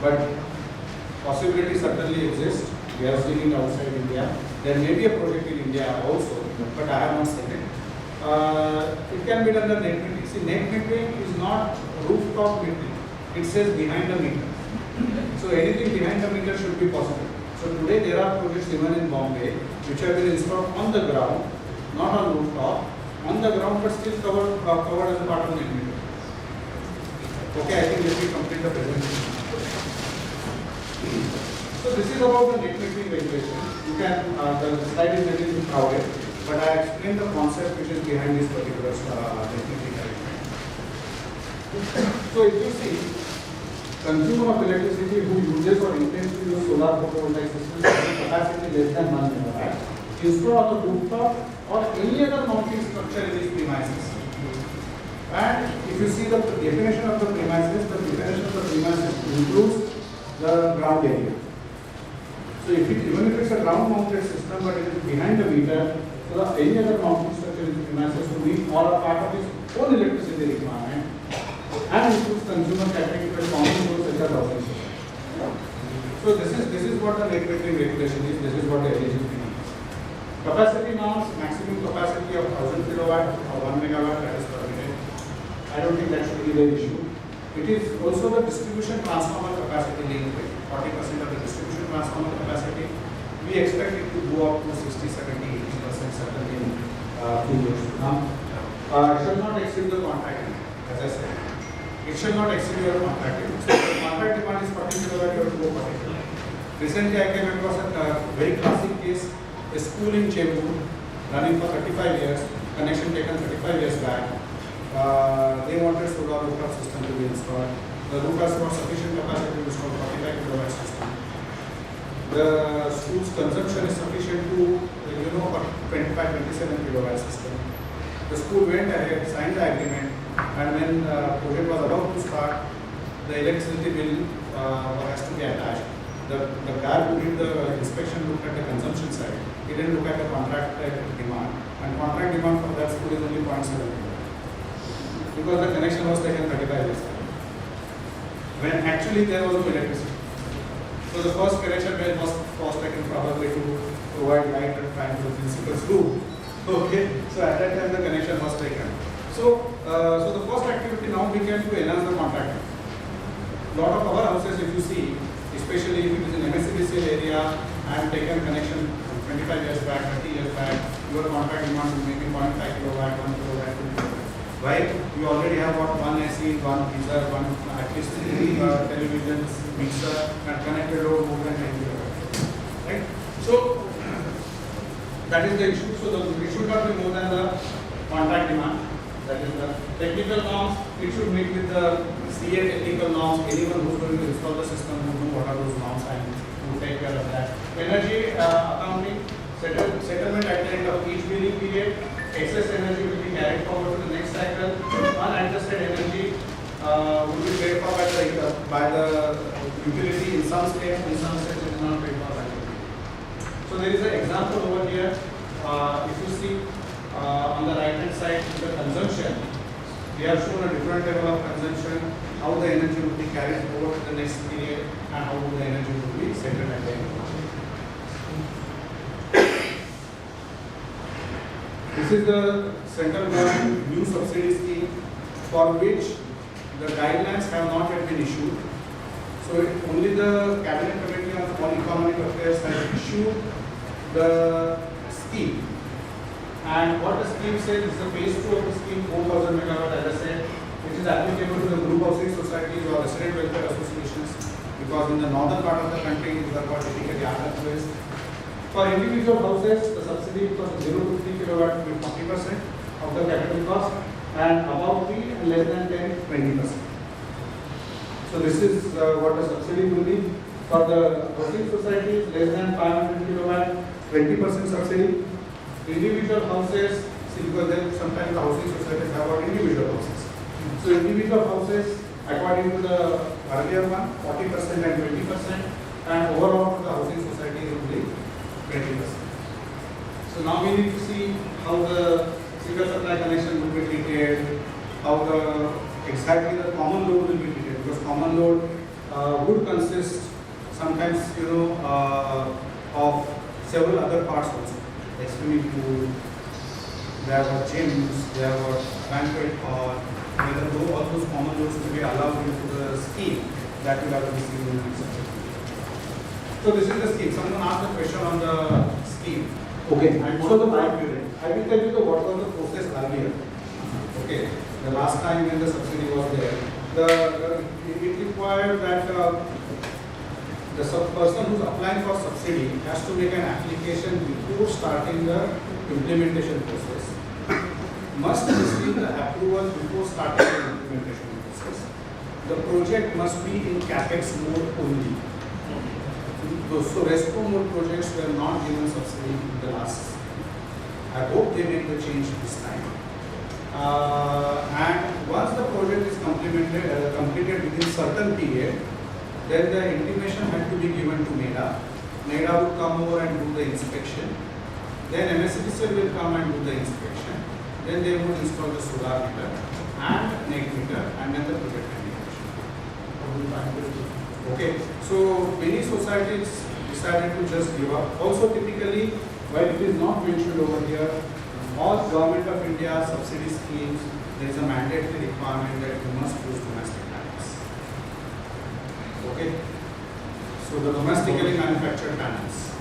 But possibility certainly exists. We are seeing it outside India. There may be a project in India also, but I have not seen it. It can be done under net metering. See, net metering is not rooftop metering. It says behind the meter. So anything behind the meter should be possible. So today there are projects even in Bombay which have been installed on the ground, not on rooftop, on the ground but still covered as a part of net metering. Okay, I think let me complete the presentation. So this is about the net metering regulation. You can, the slide is a little crowded, but I explained the concept which is behind this particular net metering arrangement. So if you see, consumer of electricity who uses or intends to use solar photovoltaic systems with capacity less than 1 megawatt, install on the rooftop or any other mounting structure in these premises. And if you see the definition of the premises includes the ground area. So if even if it's a ground mounted system but it is behind the meter, so any other mounting structure in the premises will meet all a part of its own electricity requirement and includes consumer category for common goods such as housing. So this is what the net metering regulation is. This is what the eligibility is. Capacity norms, maximum capacity of 1000 kilowatt or 1 megawatt, that is permitted. I don't think that should be the issue. It is also the distribution transformer capacity linked with 40% of the distribution transformer capacity. We expect it to go up to 60, 70, 80% certainly in 2 years to come. It should not exceed the contract demand, as I said. It should not exceed your contract demand. So if the contract demand is 40 kilowatt, you have to go 40 kilowatt. Recently I came across a very classic case, a school in Chembur running for 35 years, connection taken 35 years back. They wanted solar rooftop system to be installed. The roof has got sufficient capacity to install 45 kilowatt system. The school's consumption is sufficient to, 25-27 kilowatt system. The school went ahead, signed the agreement, and when the project was about to start, the electricity bill has to be attached. The guy who did the inspection looked at the consumption side. He didn't look at the contract demand. And contract demand for that school is only 0.7. Because the connection was taken 35 years ago, when actually there was no electricity. So the first connection was taken probably to provide light and fan to the principal's room. Okay, so at that time the connection was taken. So the first activity now became to enhance the contract. Lot of our houses, if you see, especially if it is in MSCDC area and taken connection 25 years back, 30 years back, your contract demand will maybe 0.5 kilowatt, 1 kilowatt, 2 kilowatt. Right? You already have got one AC, one freezer, at least 3 televisions, mixer, and connected load more than 10 kilowatt. Right? So that is the issue. So it should not be more than the contract demand. That is the technical norms. It should meet with the CA technical norms. Anyone who is going to install the system will know what are those norms and will take care of that. Energy accounting, settlement at the end of each billing period. Excess energy will be carried forward to the next cycle. Unadjusted energy will be paid for by the utility in some states. In some states, it is not paid for by the utility. So there is an example over here. If you see on the right hand side, the consumption, we have shown a different level of consumption, how the energy will be carried forward to the next period, and how the energy will be settled at the end. This is the central government new subsidy scheme for which the guidelines have not yet been issued. So only the Cabinet Committee on Economic Affairs has issued the scheme. And what the scheme says is the phase 2 of the scheme, 4,000 megawatt, as I said, which is applicable to the group housing societies or resident welfare associations, because in the northern part of the country, these are called typically RFs. For individual houses, the subsidy for 0 to 3 kilowatt will be 40% of the capital cost, and above 3 and less than 10, 20%. So this is what the subsidy will be. For the housing societies, less than 500 kilowatt, 20% subsidy. Individual houses, see, because then sometimes the housing societies have got individual houses. So individual houses, according to the earlier one, 40% and 20%, and overall for the housing society will be 20%. So now we need to see how the single supply connection will be treated, how the exactly the common load will be treated, because common load would consist sometimes of several other parts also. Like swimming pool, there were gyms, there were banquet hall, whether all those common loads will be allowed into the scheme that will have to be seen in the subject. So this is the scheme. Someone asked a question on the scheme. Okay. And so the time period. I will tell you what was the process earlier. Okay. The last time when the subsidy was there, it required that the person who is applying for subsidy has to make an application before starting the implementation process. Must receive the approval before starting the implementation process. The project must be in capex mode only. So RESCO mode projects were not given subsidy in the last. I hope they make the change this time. And once the project is completed within certain period, then the intimation had to be given to NEDA. NEDA would come over and do the inspection. Then MSCDC will come and do the inspection. Then they would install the solar meter and net meter, and then the project can be finished. Okay, so many societies decided to just give up. Also typically, while it is not mentioned over here, all Government of India subsidy schemes, there is a mandatory requirement that you must use domestic panels. Okay, so the domestically manufactured panels.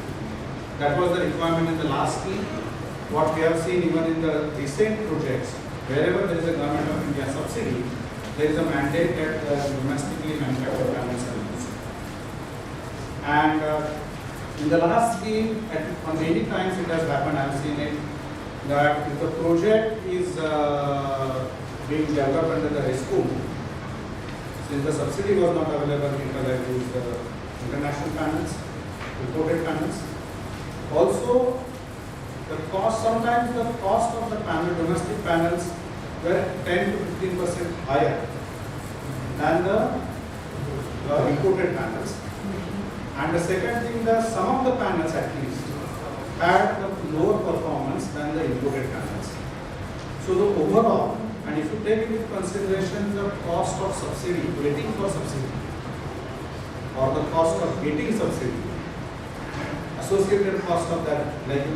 That was the requirement in the last scheme. What we have seen even in the recent projects, wherever there is a Government of India subsidy, there is a mandate that domestically manufactured panels are used. And in the last scheme, on many times it has happened, I have seen it, that if the project is being developed under the RESCO, since the subsidy was not available, people have used the international panels, imported panels. Also, sometimes the cost of the panel, domestic panels, were 10 to 15% higher than the imported panels. And the second thing, some of the panels at least had the lower performance than the imported panels. So the overall, and if you take into consideration the cost of subsidy, waiting for subsidy, or the cost of getting subsidy, associated cost of that, like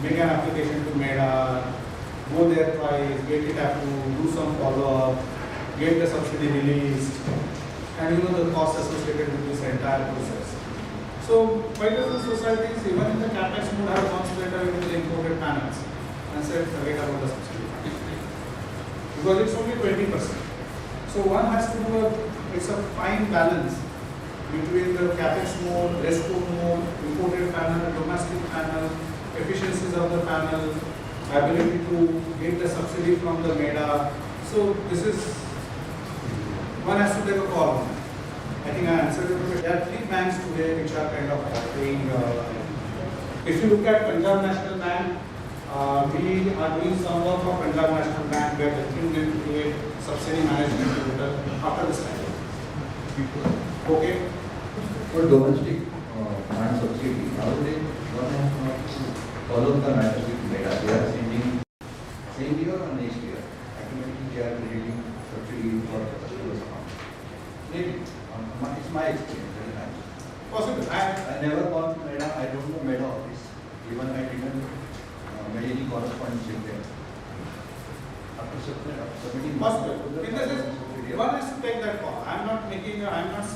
make an application to MEDA, go there twice, get it approved, do some follow-up, get the subsidy released, and the cost associated with this entire process. So quite a few societies, even in the capex mode, have gone straight away with the imported panels and said forget about the subsidy. Because it's only 20%. So one has to do it's a fine balance between the capex mode, RESCO mode, imported panel, domestic panel, efficiencies of the panel, ability to get the subsidy from the MEDA. So this is, one has to take a call. I think I answered it. There are 3 banks today which are kind of offering. If you look at Punjab National Bank, we are doing some work for Punjab National Bank. We are helping them to create subsidy management tool after this time. Okay. For domestic fund subsidy, nowadays one has not follow the matter with MEDA. They are sending same year or next year. Automatically they are creating subsidy for the customers. Maybe. It's my experience. Very nice. Possible. I never gone to MEDA. I don't know MEDA office. Even I didn't made any correspondence with them. After submitting. Possible. Because one has to take that call. I'm not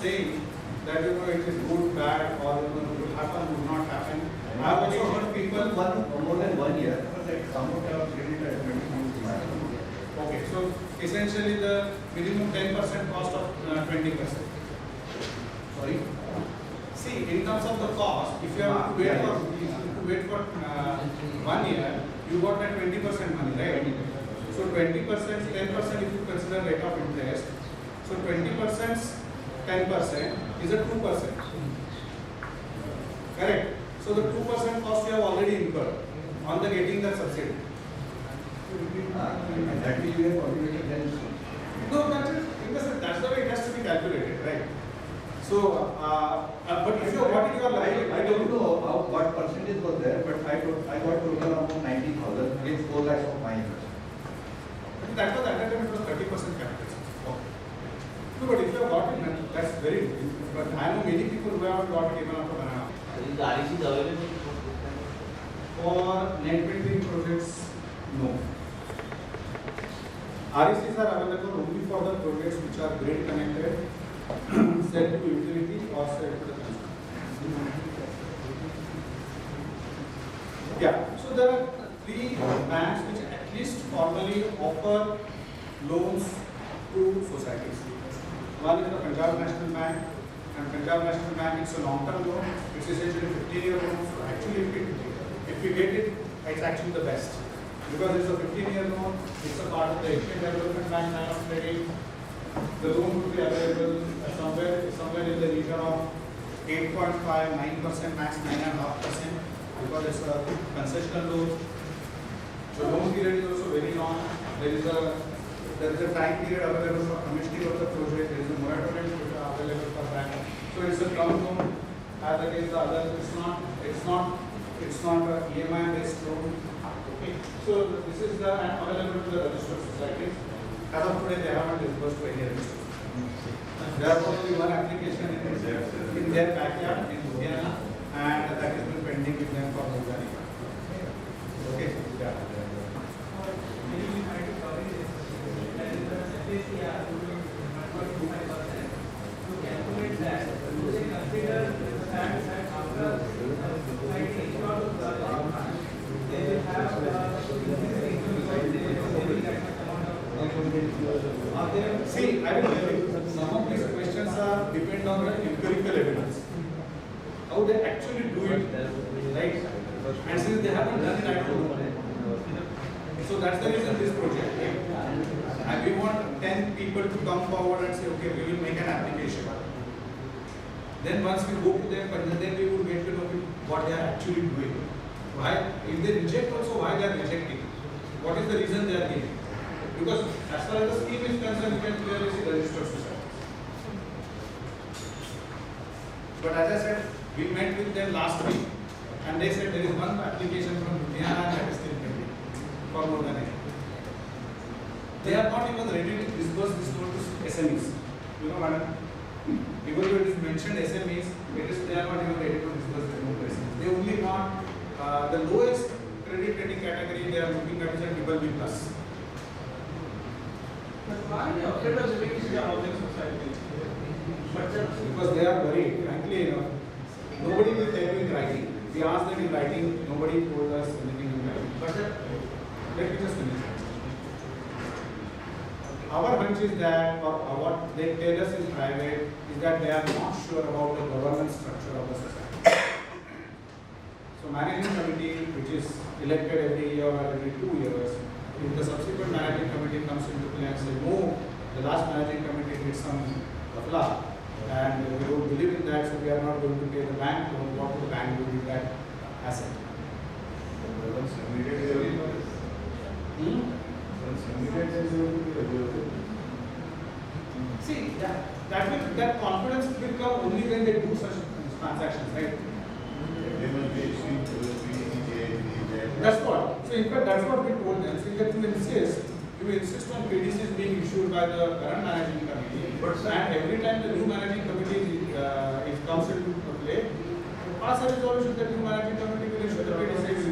saying that it is good, bad, or would happen, would not happen. I have also heard people More than 1 year, but like some of them credit automatically. Okay, so essentially the minimum 10% cost of 20%. Sorry? See, in terms of the cost, if you have to wait for 1 year, you got that 20% money, right? So 20%, 10% if you consider rate of interest. So 20%, 10% is a 2%. Correct? So the 2% cost you have already incurred on the getting the subsidy. And that will be a calculated then. No, that's the way it has to be calculated, right? So, but if you what is your I don't know what percentage was there, but I got total amount 90,000 with 4 lakhs of my interest. That was at that time it was 30% capital. Okay. No, but if you have got it, that's very good. But I know many people who haven't got it even after 1.5. Is the REC available? For net metering projects, no. RECs are available only for the projects which are grid connected, set to utility or set to the consumer. Yeah, so there are 3 banks which at least formally offer loans to societies. One is the Punjab National Bank, and Punjab National Bank is a long-term loan. It's essentially 15-year loan. So actually, if we get it, it's actually the best. Because it's a 15-year loan, it's a part of the Asian Development Bank line of credit. The loan would be available somewhere in the region of 8.5, 9%, max 9.5%, because it's a concessional loan. The loan period is also very long. There is a time period available for commissioning of the project. There is a moratorium available for that. So it's a term loan. As against the other, it's not a EMI based loan. Okay. So this is available to the registered societies. As of today, they haven't disbursed to any registered. There is only one application in their backyard in Ludhiana, and that has been pending with them for more than a year. Okay. Yeah. See, I will tell you, some of these questions are depend on the empirical evidence. How they actually do it, right? And since they haven't done it, I don't know. So that's the reason this project, right? And we want 10 people to come forward and say, okay, we will make an application. Then once we go to them, then we will get to know what they are actually doing. Why? If they reject also, why they are rejecting? What is the reason they are giving? Because as far as the scheme is concerned, you can clearly see registered society. But as I said, we met with them last week, and they said there is one application from Ludhiana that is still pending for more than a year. They are not even ready to disburse this loan to SMEs. You know, madam? Even though it is mentioned SMEs, they are not even ready to disburse the loan to SMEs. They only want the lowest credit rating category they are looking at is a BBB plus. But why are they afraid of giving to the housing society? Because they are worried, frankly, nobody will tell you in writing. We asked them in writing, nobody told us anything in writing. But let me just finish. Our hunch is that, or what they tell us in private, is that they are not sure about the governance structure of the society. So managing committee, which is elected every year or every 2 years, if the subsequent managing committee comes into play and says, no, the last managing committee did some flaw and we don't believe in that, so we are not going to pay the bank loan, what will the bank do with that asset? Once immediately, See, that confidence will come only when they do such transactions, right? they must be issuing That's what. So in fact, that's what we told them. So that you insist on PDCs being issued by the current managing committee. And every time the new managing committee comes into play, pass a resolution that new managing committee will issue the PDCs.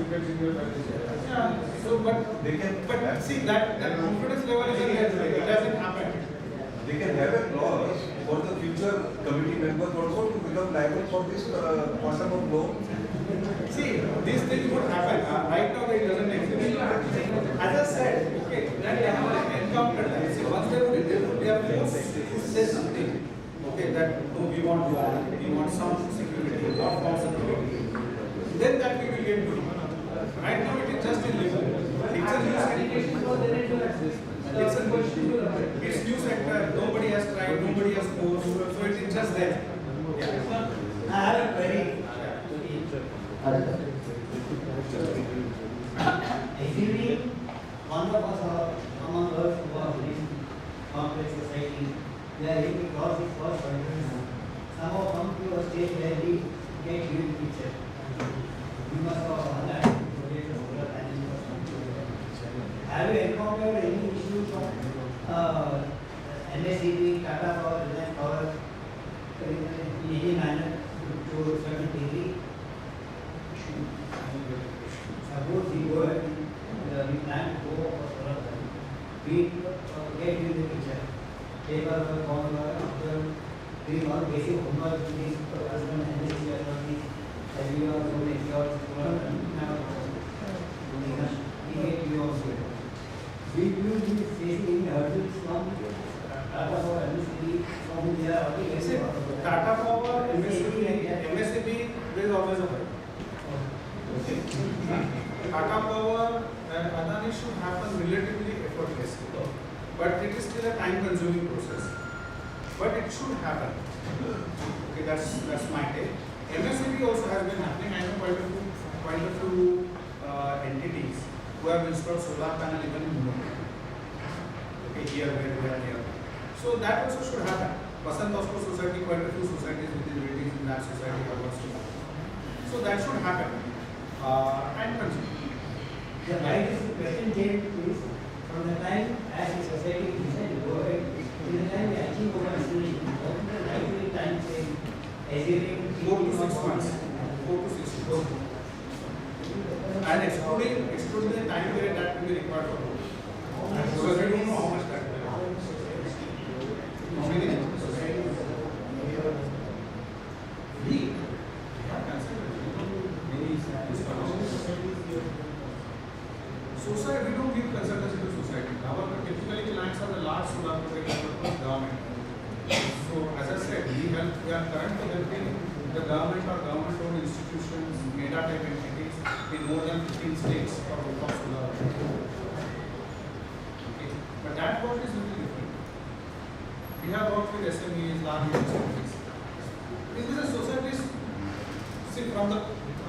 Yeah. So, but They can but see that confidence level is it doesn't happen. They can have a clause for the future committee members also to become liable for this quantum of loan. See, these things would happen. Right now, it doesn't exist. As I said, okay, that they have encountered that. See, once they are forced to say something, okay, that no, we want some security, not for security, then that we will get to. Right now, it is just in limbo. It's new sector. Nobody has tried. Nobody has forced. So it is just there. Yeah. I have a query. Assuming one of us among us who are in complex society, they are able to cross this first hurdle. Somehow come to a stage where we get viewed picture. We must have other projects of solar panels or something. Have you encountered any issues from MahaSEWA, Tata Power, Reliance Power in any manner to a certain degree? Suppose we go ahead, we plan to go for solar panel. We get in the picture. Paper work, form work, after doing all basic homework, these husband and this authorities, as we are so exhausted, solar panel, we get you also. We will be facing hurdles from Tata Power, MahaSEWA, from there already. Tata Power, MahaSEWA, there is always a hurdle. Tata Power and Adani should happen relatively effortlessly, but it is still a time-consuming process. But it should happen. Okay, that's my take. MahaSEWA also has been happening. I know quite a few entities who have installed solar panel even in Mumbai. Okay, here where we are here. So that also should happen. Basant Bosco Society, quite a few societies within buildings in that society have also happened. So that should happen. Time consuming. The right is the question came is from the time as a society decided to go ahead, till the time we achieve our solution, what is the likely time frame assuming 4 to 6 months. 4 to 6 months. And excluding the time period that will be required for both. Because we don't know how much that will be. How many? We have considered society, we don't give consultancy to society. Our typically clients are the large solar project developers, government. So as I said, we are currently helping the government or government-owned institutions, MEDA type entities in more than 15 states for rooftop solar. Okay. But that work is really different. We have worked with SMEs, large SMEs. These are societies. See, from the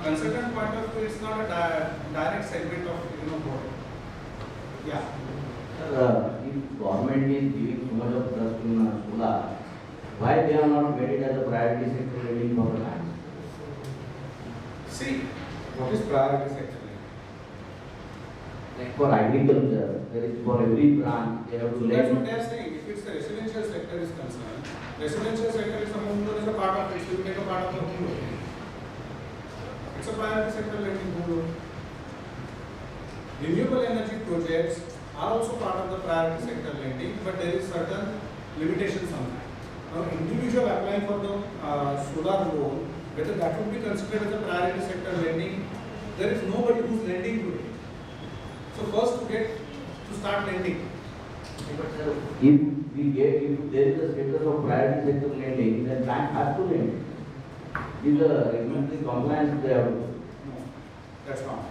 consultant point of view, it's not a direct segment of board. Yeah. Sir, if government is giving so much of trust in solar, why they are not made it as a priority sector lending for the banks? See, what is priority sector? Like for agriculture, there is for every branch they have to So that's what lend. they are saying. If it's the residential sector is concerned, residential sector is a home loan is a part of it. So you take a part of the home loan. It's a priority sector lending home loan. Renewable energy projects are also part of the priority sector lending, but there is certain limitations on that. Now, individual applying for the solar loan, whether that would be considered as a priority sector lending, there is nobody who's lending today. So first to start lending. If there is a status of priority sector lending, then bank has to lend. If the regulatory compliance they have to. No, that's wrong.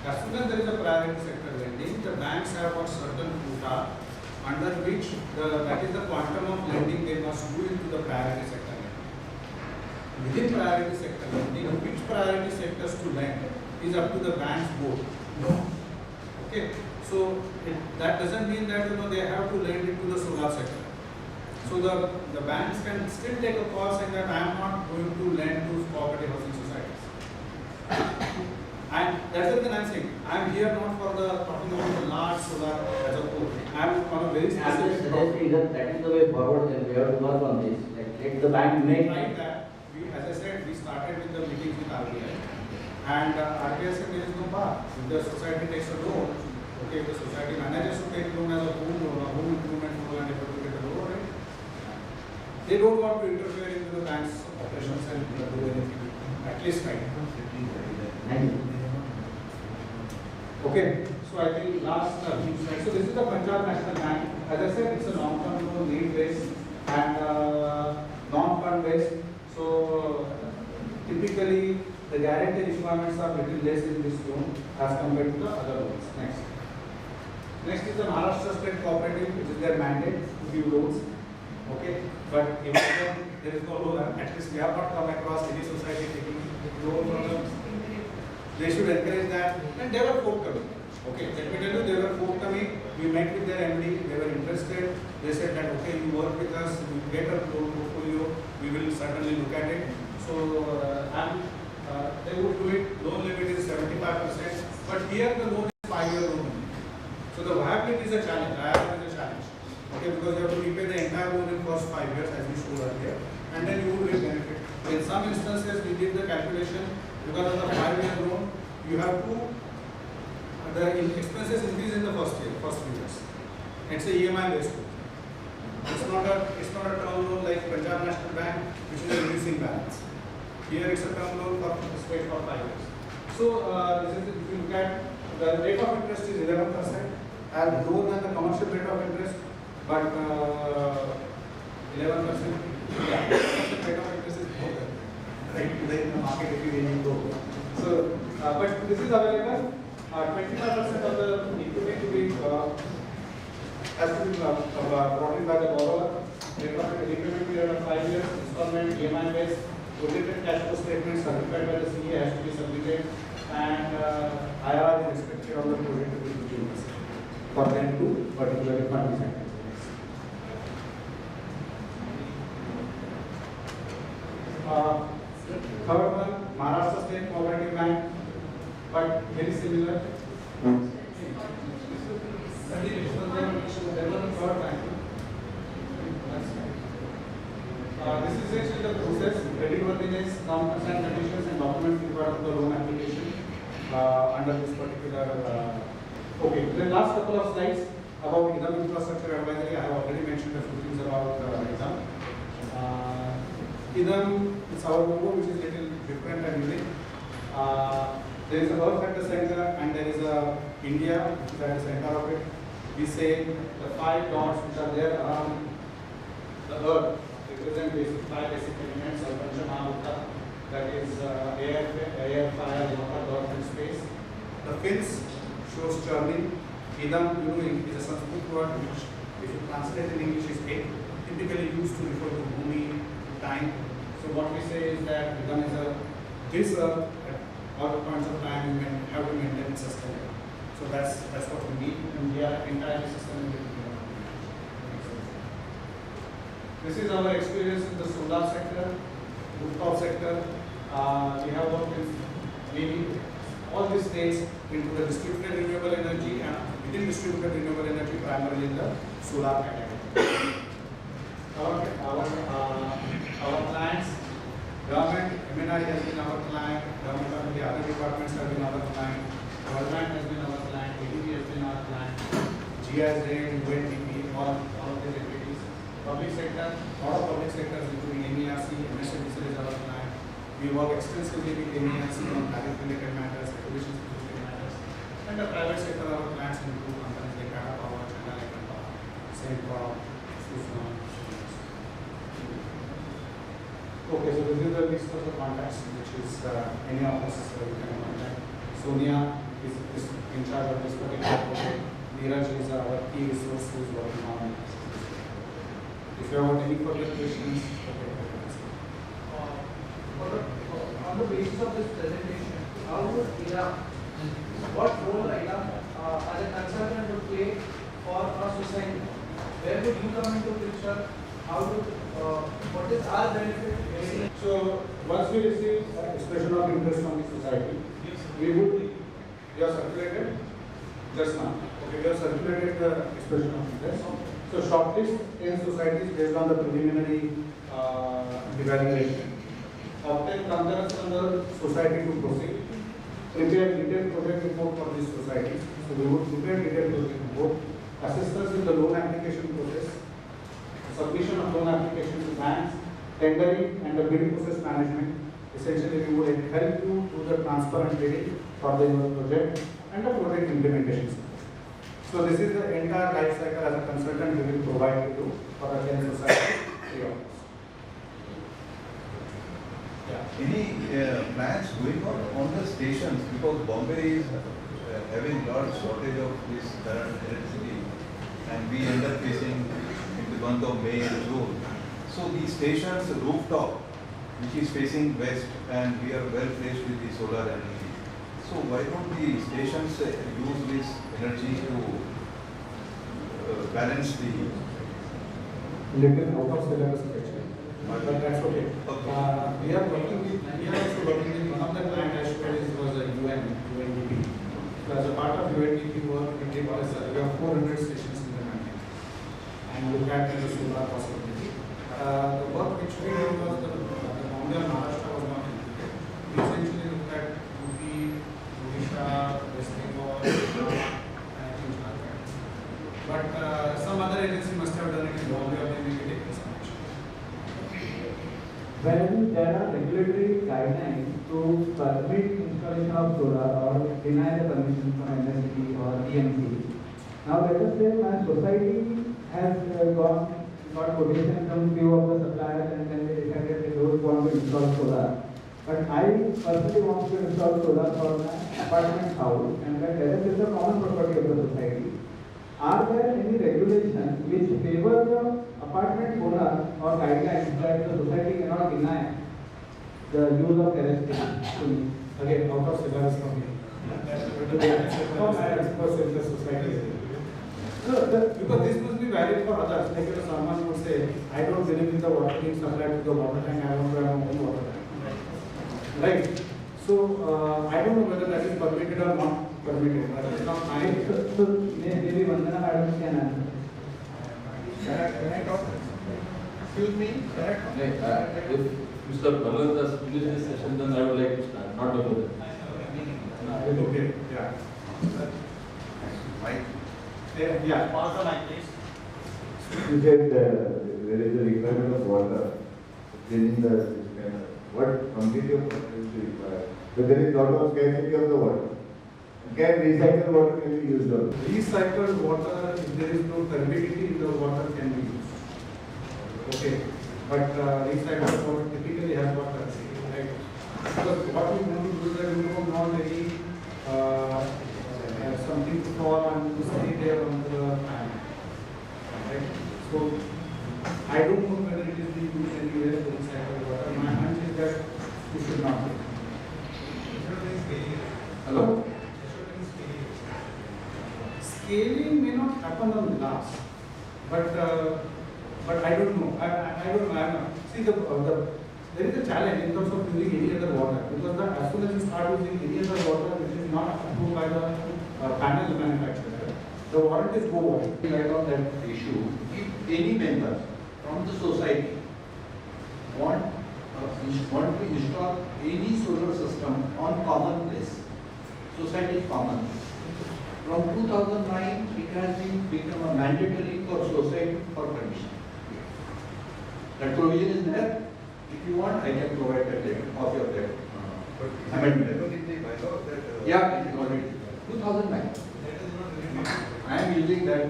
as soon as there is a priority sector lending, the banks have got certain quota under which that is the quantum of lending they must do into the priority sector lending. Within priority sector lending, which priority sectors to lend is up to the bank's board. Okay, so that doesn't mean that they have to lend into the solar sector. So the banks can still take a call saying that I am not going to lend to cooperative housing societies. And that's the reason I am saying I am here not for the talking about the large solar as a whole. I am on a very I am just specific suggesting that is the way forward. Then we have to work on this. Like let the bank make. Like that, as I said, we started with the meetings with RBI, and RBI said there is no bar. If the society takes a loan, okay, if the society manages to take loan as a home loan, a home improvement loan, and able to get a loan, right? They don't want to interfere into the bank's operations and do anything, at least right. Okay, so I think last slide. So this is the Punjab National Bank. As I said, it's a long-term loan, need based and non-fund based. So typically the guarantee requirements are little less in this loan as compared to the other loans. Next is the Maharashtra State Cooperative, which is their mandate to give loans. Okay, but even though there is no loan, at least we have not come across any society taking loan from them. They should encourage that, and they were forthcoming. Okay, let me tell you, they were forthcoming. We met with their MD, they were interested. They said that, okay, you work with us, you get a loan portfolio, we will certainly look at it. So, they would do it, loan limit is 75%, but here the loan is 5-year loan. So, the viability is a challenge, IRR is a challenge. Okay, because you have to repay the entire loan in first 5 years, as we showed earlier, and then you will benefit. In some instances, we did the calculation. Because of the 5-year loan, you have to, the expenses increase in the first few years. It's a EMI based loan. It's not a term loan like Punjab National Bank, which is a reducing balance. Here it's a term loan for straight for 5 years. So this is, if you look at the rate of interest is 11%, as lower than the commercial rate of interest, but 11%. Yeah, 11% rate of interest is more right in the market if you really go. So, but this is available. 25% of the equity to be has to be brought in by the borrower. Repayment period of 5 years, installment, EMI based, audited cash flow statements certified by the CA has to be submitted, and IRR is expected on the project to be 15% for them to particularly fund this activity. Third one, Maharashtra State Cooperative Bank, but very similar. This is actually the process, creditworthiness, terms and conditions and documents required for the loan application under this particular. Okay, the last couple of slides about Idam infrastructure advisory. I have already mentioned a few things about Idam. Idam is our logo, which is a little different and unique. There is a Earth at the center, and there is a India, which is at the center of it. We say the 5 dots which are there around the Earth represent basic 5 basic elements of Panchamahabhuta, that is air, fire, water, earth, and space. The fins shows churning. Idam, is a Sanskrit word which, if you translate in English, is egg, typically used to refer to bhumi, time. So what we say is that Idam is this Earth at all points of time we have to maintain sustainable. So that's what we need, and we are entirely sustainable. This is our experience in the solar sector, rooftop sector. We have worked in maybe all these states into the distributed renewable energy, and within distributed renewable energy primarily in the solar category. Our clients, government, MNI has been our client, government of the other departments have been our client, government has been our client, ADB has been our client, GIZ, UNDP, all of these entities. Public sector, lot of public sectors including MERC, MSCDC is our client. We work extensively with MERC on tariff-related matters, acquisitions-related matters. And the private sector, our clients include companies like Tata Power, China Electric Power, Sempro, Suzlon. Okay, so this is the list of the contacts, which is any of us you can contact. Sonia is in charge of this particular project. Neeraj is our key resource who is working on it. If you have any further questions, On the basis of this presentation, how would Idam, what role Idam as a consultant would play for our society? Where would you come into picture? How would, what is our benefit? so once we receive expression of interest from the society, we would, you have circulated just now. Okay, we have circulated the expression of interest. So shortlist in societies based on the preliminary evaluation. Obtain concurrence from the society to proceed. Prepare detailed project report for this society. So we would prepare detailed project report. Assistance with the loan application process. Submission of loan application to banks. Tendering and the bidding process management. Essentially, we would help you do the transparent bidding for the your project and the project implementation. So this is the entire life cycle as a consultant we will provide you for the Gen society. Any plans going on the stations, because Bombay is having lot shortage of this current electricity and we end up facing in the month of May and June. So these stations, Rooftop, which is facing west and we are well placed with the solar energy. So why don't the stations use this energy to balance the... Little out of syllabus question, but that's okay. We are also working with one of the client I showed was a UNDP. So as a part of UNDP work, we did a survey of 400 stations in the country and looked at the solar possibility. The work which we did was the Mumbai and Maharashtra was not included. We essentially looked at UP, Odisha, West Bengal, and I think Jharkhand. But some other agency must have done it in Bombay or maybe we take this action. When there are regulatory guidelines to permit installation of solar or deny the permission from MSP or EMC, now let us say my society has got quotation from few of the suppliers and then they decided they don't want to install solar. But I personally want to install solar for my apartment house and that terrace is the common property of the society. Are there any regulations which favor the apartment owner or guidelines that the society cannot deny the use of terrace to me? Again, out of syllabus for me. Experts in the society. Because this must be valid for others. Like if someone would say, I don't believe in the water being supplied to the water tank, I want to have my own water tank. Right? So, I don't know whether that is permitted or not permitted. That is not my idea. So maybe Vandana madam can answer. Can I talk? Excuse me, can I talk? If Mr. Balawant has finished this session, then I would like to start, not Balawant. Okay, yeah. Mike? Yeah. Pause the mic, please. You said there is a requirement of water, cleaning the, what quantity of water is required? But there is lot of scarcity of the water. Can recycled water can be used also? Recycled water, if there is no turbidity in the water, can be used. Okay. But recycled water typically has got turbidity, right? Because what we want to do is that we don't want any something to fall and to stay there on the pan. Right? So I don't know whether it is being used anywhere for recycled water. My hunch is that we should not be. Hello? Scaling may not happen on glass, but I don't know. I don't know. See, there is a challenge in terms of using any other water, because as soon as you start using any other water which is not approved by the panel manufacturer, the warranties go away. Right on that issue, if any member from the society want to install any solar system on common place, society common. From 2009, it has been become a mandatory for society for permission. That provision is there. If you want, I can provide that letter, copy of that. Yeah, it is already 2009. I am using that.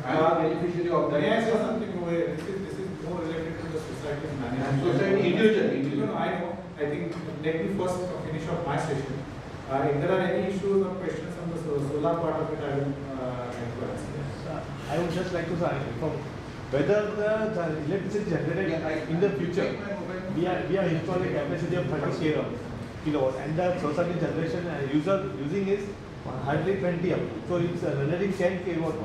I am a beneficiary of that. May I say something over here? This is more related to the society's management. Society individual. No, I know. I think let me first finish off my session. If there are any issues or questions on the solar part of it, I will like to answer. I would just like to inform whether the electricity generated in the future, we are installing a capacity of 30 kilowatt, and the society generation using is hardly 20 up. So it's generating 10 kilowatt.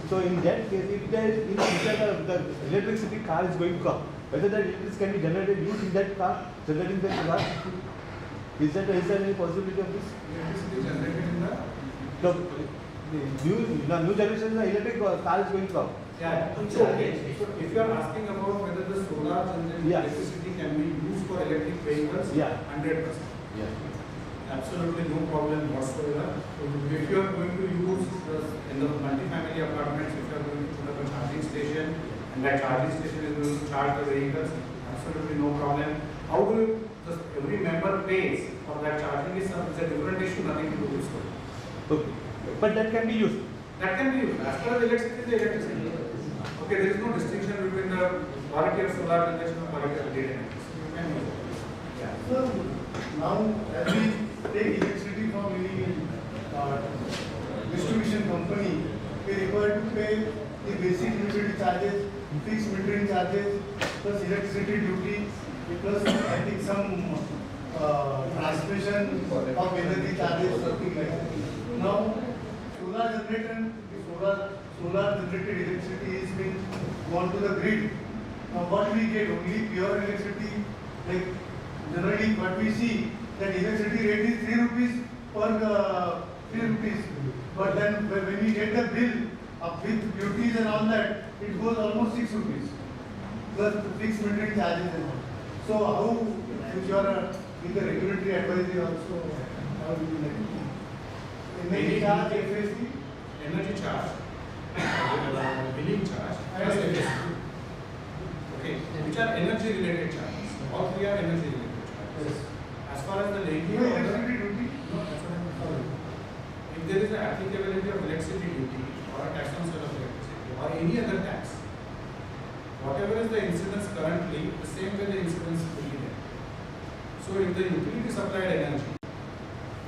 So in that case, if there is in future the electricity car is going to come, whether the electricity can be generated using that car, generating that car, is there any possibility of this? Electricity generated in the new generation, the electric car is going to come. Yeah, so okay. So if you are asking about whether the solar generated electricity can be used for electric vehicles, 100%. Yeah. Absolutely no problem whatsoever. If you are going to use in the multi-family apartments, if you are going to put up a charging station and that charging station is going to charge the vehicles, absolutely no problem. How do you, every member pays for that charging is a different issue, nothing to do with solar. Okay. But that can be used. That can be used. As far as electricity, the electricity. Okay, there is no distinction between the quality of solar generation and quality of data electricity. You can use it. Yeah. So now as we take electricity from any distribution company, we require to pay the basic utility charges, fixed metering charges, plus electricity duty, plus I think some transmission of energy charges, something like that. Now solar generated, solar generated electricity is being gone to the grid. Now what we get, only pure electricity, like generally what we see that electricity rate is 3 rupees per 3 rupees. But then when we get the bill with duties and all that, it goes almost 6 rupees. Plus fixed metering charges and all. So how, if you are in the regulatory advisory also, how do you like it? Energy charge, FSD? Energy charge, billing charge, plus FSD. Okay, which are energy related charges. All three are energy related charges. As far as the levy No order, electricity duty? no, that's what I'm saying. If there is an applicability of electricity duty or a tax on sale of electricity or any other tax, whatever is the incidence currently, the same way the incidence will be there. So if the utility supplied energy,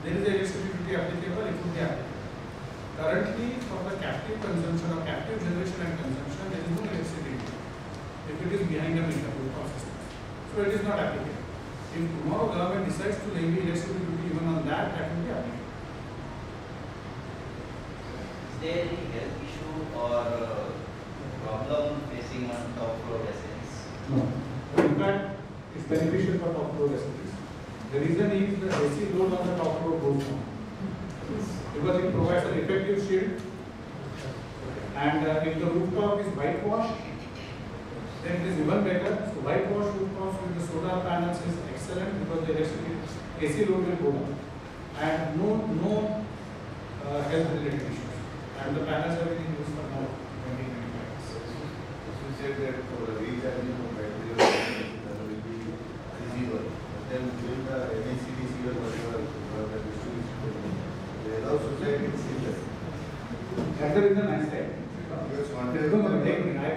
there is a electricity duty applicable, it would be applicable. Currently, for the captive consumption or captive generation and consumption, there is no electricity duty. If it is behind the meter, rooftop system. So it is not applicable. If tomorrow government decides to levy electricity duty even on that, that will be applicable. Is there any health issue or problem facing on top floor residents? No. In fact, it's beneficial for top floor residents. The reason is the AC load on the top floor goes down. Because it provides an effective shield. And if the rooftop is whitewashed, then it is even better. So whitewash rooftops with the solar panels is excellent because the electricity AC load will go down. And no health related issues. And the panels have been used for now 20-25 years. You said that for the recharging of battery that will be feasible. But then during the NACDC or whatever the distribution company, they allow society to see that. That's the reason I said. I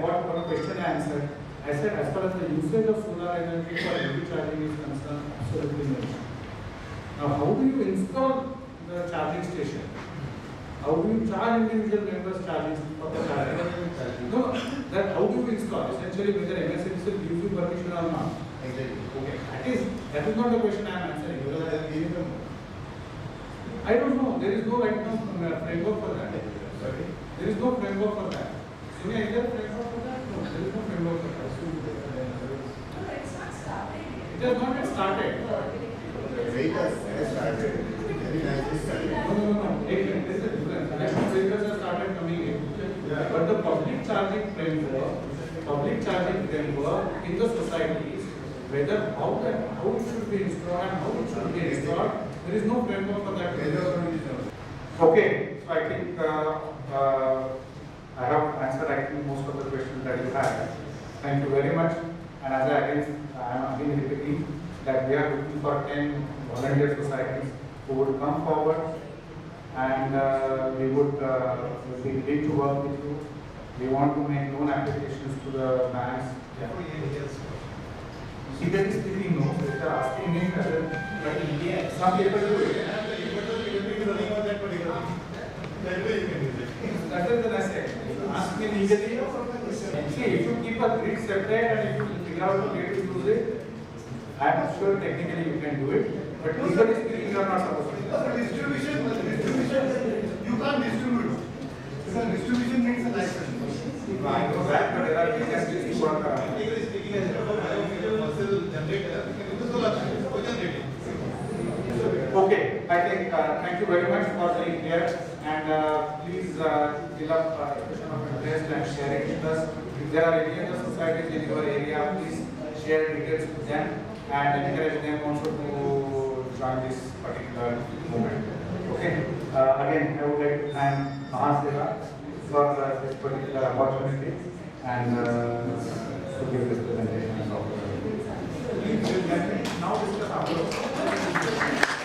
got one question I answered. I said as far as the usage of solar energy for EV charging is concerned, absolutely no. Now how do you install the charging station? How do you charge individual members charging for the charging? No, that how do you install? Essentially whether MahaSEWA gives you permission or not. Exactly. Okay. That is not the question I am answering. Because they are giving them. I don't know. There is no right now framework for that. Sorry? There is no framework for that. So, is there a framework for that? No, there is no framework for that. It has not yet started. Vehicles has started. Very nicely started. No. There is a difference. Electric vehicles have started coming in. Yeah. But the public charging framework in the societies, whether how it should be installed and how it should be installed, there is no framework for that. Okay, so I think I have answered most of the questions that you had. Thank you very much. And as I am again repeating that we are looking for 10 volunteer societies who would come forward and we would be ready to work with you. We want to make loan applications to the banks. Legally speaking, no. They are asking me whether some people do it. That way you can use it. That is the next step. Ask me legally. See, if you keep a grid separate and if you figure out a way to use it, I am sure technically you can do it. But legally speaking, you are not supposed to do For distribution, you can't distribute. Because distribution needs a license. I know that, but there are things that you work around. Technically speaking, as a fossil generator, we can use the solar panel for generating. Okay, I think thank you very much for being here, and please fill up expression of interest and share it with us. If there are any other societies in your area, please share details with them and encourage them also to join this particular movement. Okay, again I would like to thank MahaSEWA for this particular opportunity and to give this presentation. Please, now discuss afterwards.